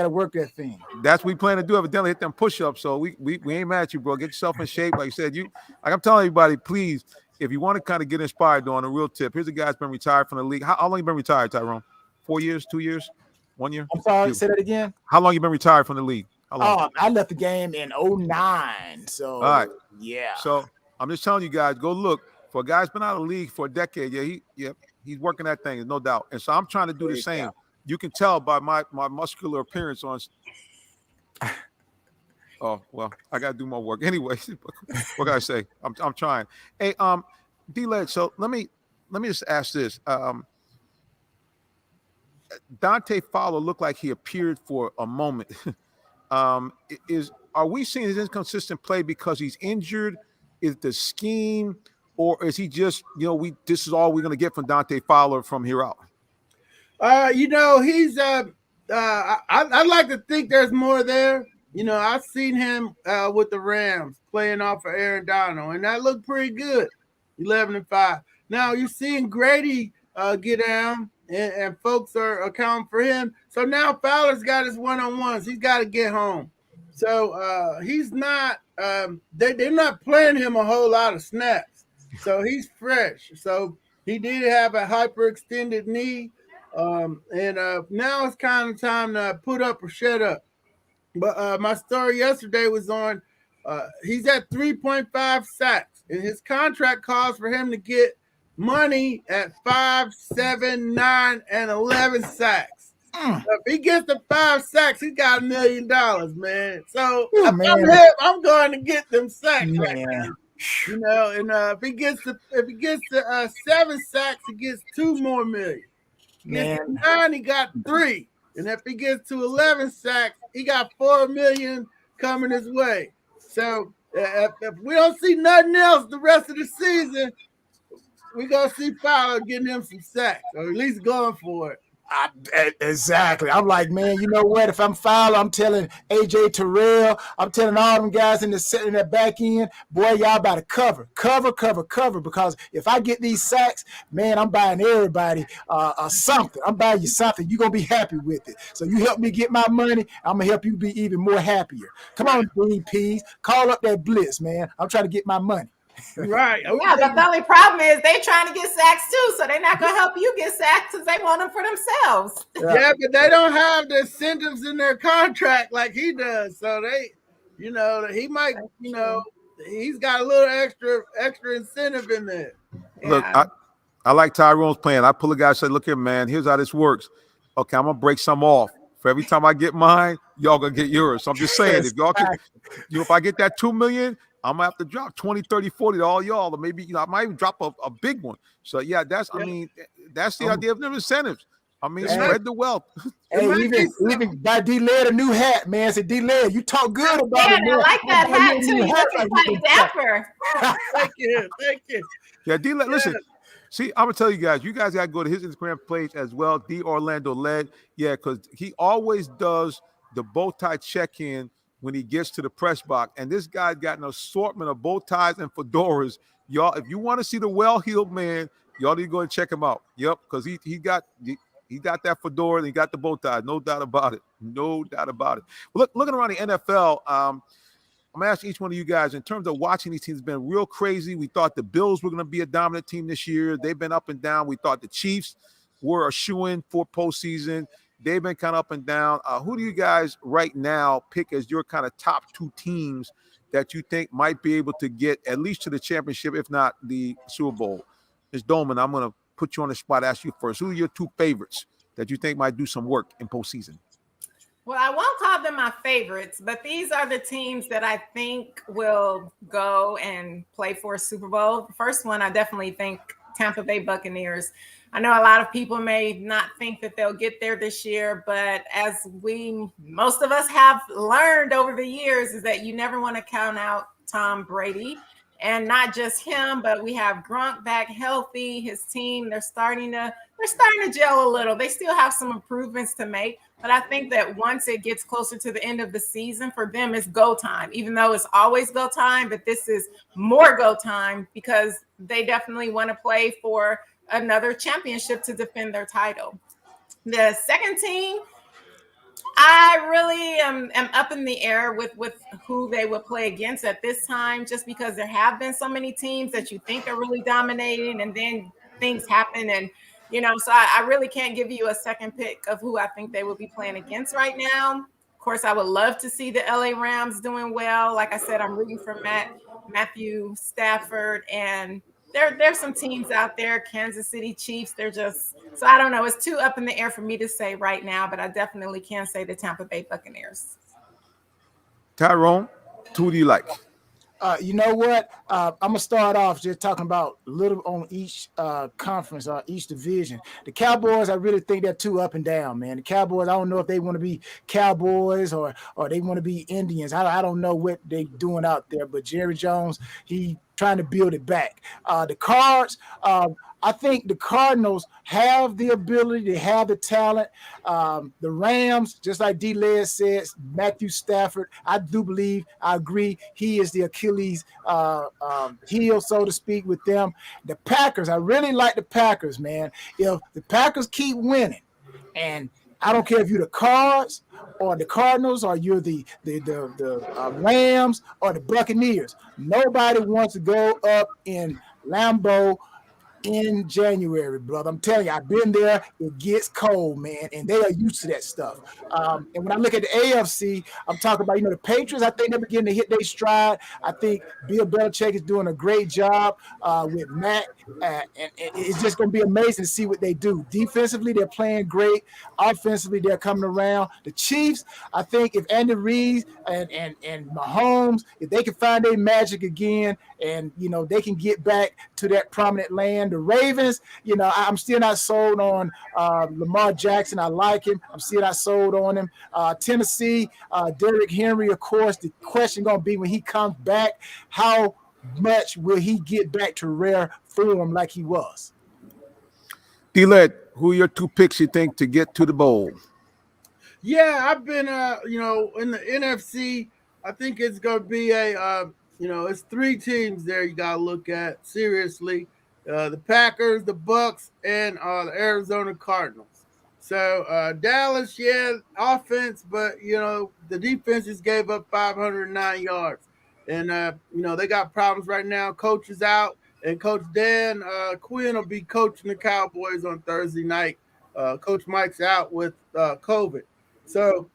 work that thing. That's what we plan to do. Evidently, hit them push-ups. So we ain't mad at you, bro. Get yourself in shape. Like you said, I'm telling everybody, please, if you want to kind of get inspired on a real tip, here's a guy that's been retired from the league. How long you been retired, Tyrone? 4 years, 2 years? 1 year? I'm sorry, say that again. How long you been retired from the league? How long? I left the game in 2009. So, all right. Yeah. So I'm just telling you guys, go look for a guy who's been out of the league for a decade. Yeah, he's working that thing, no doubt. And so I'm trying to do the same. You can tell by my muscular appearance on. Oh well, I gotta do more work anyway. What can I say? I'm trying. Hey, D-Led. So let me just ask this. Dante Fowler looked like he appeared for a moment. Are we seeing his inconsistent play because he's injured? Is the scheme, or is he just this is all we're going to get from Dante Fowler from here out? He's I'd like to think there's more there. I've seen him with the Rams playing off of Aaron Donald, and that looked pretty good. 11-5. Now you're seeing Grady get down. And folks are accounting for him. So now Fowler's got his one-on-ones. He's got to get home. So he's not they're not playing him a whole lot of snaps. So he's fresh. So he did have a hyperextended knee. Now it's kind of time to put up or shut up. But my story yesterday was on he's at 3.5 sacks. And his contract calls for him to get money at 5, 7, 9, and 11 sacks. So if he gets to 5 sacks, he got $1 million, man. So if I'm him, I'm going to get them sacks. Right now. And if he gets to 7 sacks, he gets $2 more million. He gets to 9, he got 3. And if he gets to 11 sacks, he got $4 million coming his way. So if we don't see nothing else the rest of the season, we're going to see Fowler getting him some sacks, or at least going for it. Exactly. I'm like, man, you know what? If I'm Fowler, I'm telling AJ Terrell, I'm telling all them guys in that back end, boy, y'all about to cover. Because if I get these sacks, man, I'm buying everybody something. I'm buying you something. You're going to be happy with it. So you help me get my money, I'm going to help you be even more happier. Come on, DPs. Call up that blitz, man. I'm trying to get my money. Right. Yeah, but the only problem is they trying to get sacks too, so they're not going to help you get sacks because they want them for themselves. Yeah, but they don't have the incentives in their contract like he does. So they, he might, he's got a little extra incentive in there. Look, I like Tyrone's plan. I pull a guy and say, look here, man, here's how this works. Okay, I'm going to break some off. For every time I get mine, y'all going to get yours. So I'm just saying, if y'all can, if I get that $2 million, I'm gonna have to drop 20, 30, 40 to all y'all, or maybe I might even drop a big one. So yeah, that's the idea of them incentives. Spread the wealth. Hey, even buy D-Led a new hat, man. Say D-Led, you talk good about it. I like that hat too. You look like dapper. Thank you. Yeah, D-Led, listen. See, I'm gonna tell you guys gotta go to his Instagram page as well, D Orlando Led. Yeah, because he always does the bow tie check-in when he gets to the press box. And this guy's got an assortment of bow ties and fedoras. Y'all, if you want to see the well-heeled man, y'all need to go and check him out. Yep, because he got that fedora and he got the bow tie. No doubt about it. No doubt about it. Looking around the NFL, I'm going to ask each one of you guys, in terms of watching these teams, it's been real crazy. We thought the Bills were going to be a dominant team this year. They've been up and down. We thought the Chiefs were a shoo-in for postseason. They've been kind of up and down. Who do you guys right now pick as your kind of top two teams that you think might be able to get at least to the championship, if not the Super Bowl? Ms. Dolman, I'm going to put you on the spot, ask you first. Who are your two favorites that you think might do some work in postseason? Well, I won't call them my favorites, but these are the teams that I think will go and play for a Super Bowl. The first one, I definitely think Tampa Bay Buccaneers. I know a lot of people may not think that they'll get there this year, but as most of us have learned over the years, is that you never want to count out Tom Brady. And not just him, but we have Gronk back healthy. His team, they're starting to gel a little. They still have some improvements to make, but I think that once it gets closer to the end of the season, for them, it's go time. Even though it's always go time, but this is more go time because they definitely want to play for another championship to defend their title. The second team, I really am up in the air with who they will play against at this time, just because there have been so many teams that you think are really dominating and then things happen. And, so I really can't give you a second pick of who I think they will be playing against right now. Of course, I would love to see the LA Rams doing well. Like I said, I'm rooting for Matthew Stafford, and there's some teams out there, Kansas City Chiefs. So I don't know. It's too up in the air for me to say right now, but I definitely can say the Tampa Bay Buccaneers. Tyrone, who do you like? You know what? I'm going to start off just talking about a little on each conference or each division. The Cowboys, I really think they're too up and down, man. The Cowboys, I don't know if they want to be Cowboys or they want to be Indians. I don't know what they're doing out there, but Jerry Jones, he trying to build it back. The Cards, I think the Cardinals have the ability, they have the talent. The Rams, just like D-Led says, Matthew Stafford, I agree, he is the Achilles heel, so to speak, with them. The Packers, I really like the Packers, man. If the Packers keep winning, and I don't care if you're the Cards or the Cardinals or you're the Rams or the Buccaneers, nobody wants to go up in Lambeau in January, brother. I'm telling you, I've been there. It gets cold, man, and they are used to that stuff. And when I look at the AFC, I'm talking about, the Patriots. I think they're beginning to hit their stride. I think Bill Belichick is doing a great job with Matt, and it's just going to be amazing to see what they do. Defensively, they're playing great. Offensively, they're coming around. The Chiefs, I think if Andy Reid and Mahomes, if they can find their magic again, and they can get back to that prominent land. The Ravens, I'm still not sold on Lamar Jackson. I like him. I'm still not sold on him. Tennessee, Derrick Henry, of course. The question going to be when he comes back, how much will he get back to rare form like he was? D-Led, who are your two picks you think to get to the bowl? Yeah, I've been, in the NFC, I think it's going to be it's three teams there you got to look at seriously. The Packers, the Bucks, and the Arizona Cardinals. So Dallas, offense, but, the defenses gave up 509 yards. And, they got problems right now. Coach is out, and Coach Dan Quinn will be coaching the Cowboys on Thursday night. Coach Mike's out with COVID. So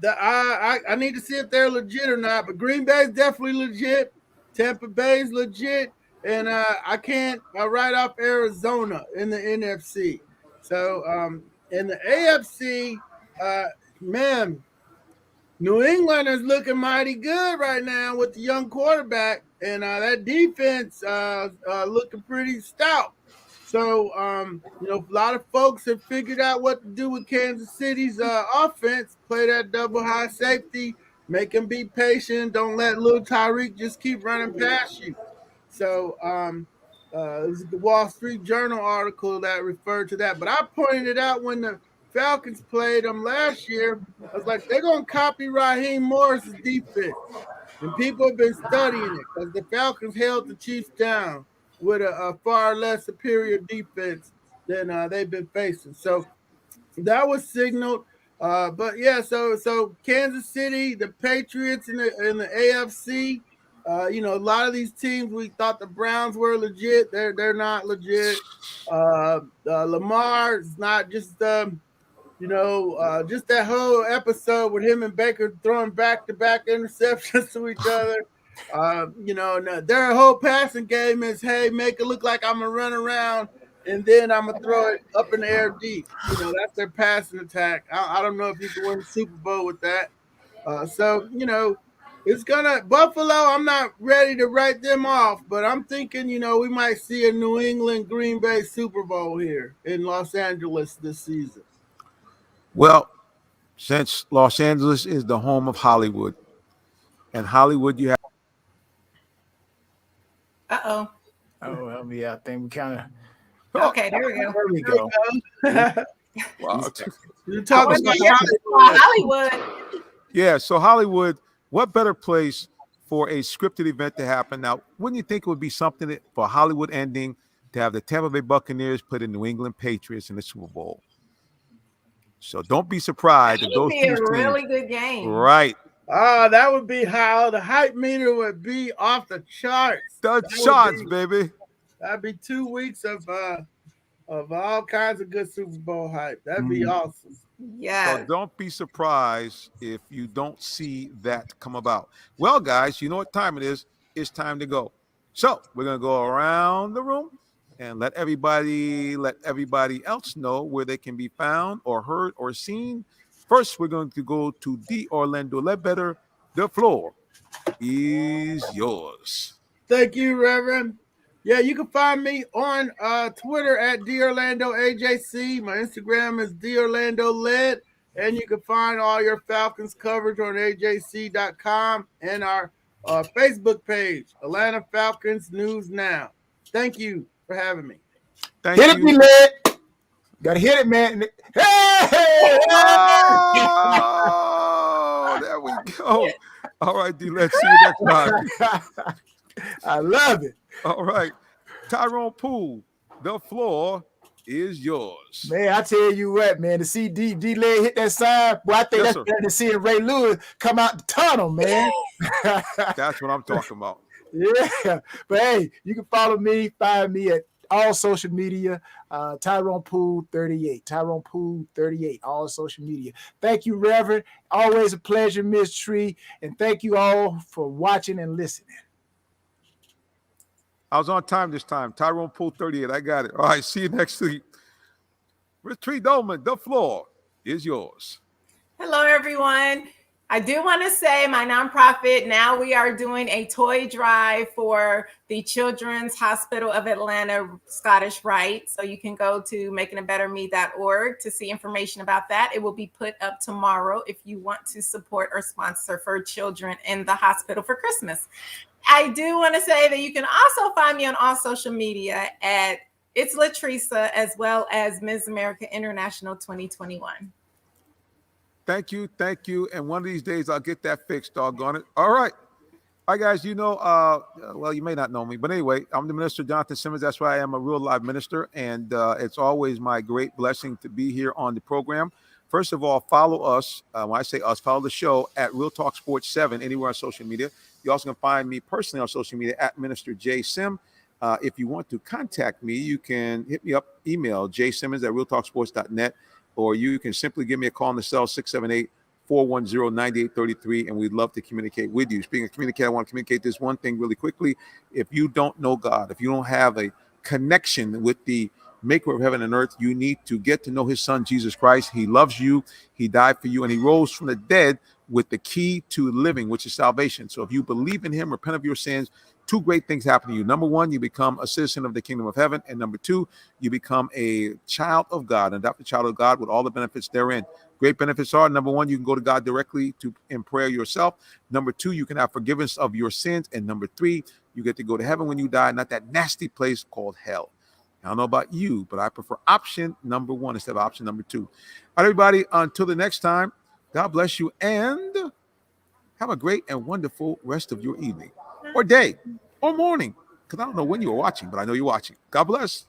I need to see if they're legit or not, but Green Bay's definitely legit. Tampa Bay's legit. And I can't write off Arizona in the NFC. So in the AFC, man, New England is looking mighty good right now with the young quarterback, and that defense looking pretty stout. So, a lot of folks have figured out what to do with Kansas City's offense, play that double high safety, make him be patient, don't let little Tyreek just keep running past you. So it was the Wall Street Journal article that referred to that. But I pointed it out when the Falcons played them last year, I was like, they're going to copy Raheem Morris's defense. And people have been studying it because the Falcons held the Chiefs down with a far less superior defense than they've been facing. So that was signaled. But yeah, so Kansas City, the Patriots in the AFC, a lot of these teams we thought the Browns were legit. They're not legit. Lamar is not just just that whole episode with him and Baker throwing back-to-back interceptions to each other. Their whole passing game is, hey, make it look like I'm gonna run around and then I'm gonna throw it up in the air deep. That's their passing attack. I don't know if you can win the Super Bowl with that. It's gonna Buffalo. I'm not ready to write them off, but I'm thinking, we might see a New England Green Bay Super Bowl here in Los Angeles this season. Well, since Los Angeles is the home of Hollywood, and Hollywood, you have. Uh-oh. Oh, yeah, I think we kind of. Okay, there we go. There we go. Wow. You're talking about Hollywood. Yeah, so Hollywood, what better place for a scripted event to happen? Now, wouldn't you think it would be something for a Hollywood ending to have the Tampa Bay Buccaneers put in New England Patriots in the Super Bowl? So don't be surprised if those It'd be a two teams, really good game. right? Oh, that would be how the hype meter would be off the charts. The charts, baby. That'd be 2 weeks of all kinds of good Super Bowl hype. That'd be awesome. Yeah. So don't be surprised if you don't see that come about. Well, guys, you know what time it is. It's time to go. So we're gonna go around the room and let everybody else know where they can be found or heard or seen. First, we're going to go to the Orlando Ledbetter. The floor is yours. Thank you, Reverend. Yeah, you can find me on Twitter at DOrlandoAJC. My Instagram is DOrlandoLed. And you can find all your Falcons coverage on AJC.com and our Facebook page, Atlanta Falcons News Now. Thank you for having me. Thank Hit you. it, man. Gotta hit it, man. Hey! Oh, there we go. All right, D. Let's see you next time. I love it. All right, Tyrone Poole, the floor is yours. Man, I tell you what, man, to see D-Leg hit that sign, boy, I think Yes, that's sir. better than seeing Ray Lewis come out the tunnel, man. That's what I'm talking about. Yeah, but hey, you can find me at all social media, Tyrone Poole 38, Tyrone Poole 38, all social media. Thank you, Reverend. Always a pleasure, Miss Tree, and thank you all for watching and listening. I was on time this time. Tyrone Poole 38. I got it. All right, see you next week. Tree Dolman, the floor is yours. Hello, everyone. I do want to say my nonprofit, now we are doing a toy drive for the Children's Hospital of Atlanta Scottish Rite. So you can go to makingabetterme.org to see information about that. It will be put up tomorrow if you want to support or sponsor for children in the hospital for Christmas. I do want to say that you can also find me on all social media at It's Latresa, as well as Ms. America International 2021. Thank you. And one of these days I'll get that fixed, doggone it. All right. All right, guys, well, you may not know me, but anyway, I'm the minister, Jonathan Simmons. That's why I am a real live minister. And it's always my great blessing to be here on the program. First of all, follow us. When I say us, follow the show at Real Talk Sports 7 anywhere on social media. You also can find me personally on social media at Minister J Sim. If you want to contact me, you can hit me up, email jsimmons@realtalksports.net, or you can simply give me a call on the cell 678-410-9833, and we'd love to communicate with you. Speaking of communicate, I want to communicate this one thing really quickly. If you don't know God, if you don't have a connection with the maker of heaven and earth, you need to get to know his son, Jesus Christ. He loves you. He died for you, and he rose from the dead with the key to living, which is salvation. So if you believe in him, repent of your sins, two great things happen to you. Number one, you become a citizen of the kingdom of heaven. And number two, you become a child of God, an adopted child of God with all the benefits therein. Great benefits are, number one, you can go to God directly in prayer yourself. Number two, you can have forgiveness of your sins. And number three, you get to go to heaven when you die, not that nasty place called hell. I don't know about you, but I prefer option number one instead of option number two. right, everybody, until the next time, God bless you and have a great and wonderful rest of your evening or day or morning, because I don't know when you're watching, but I know you're watching. God bless.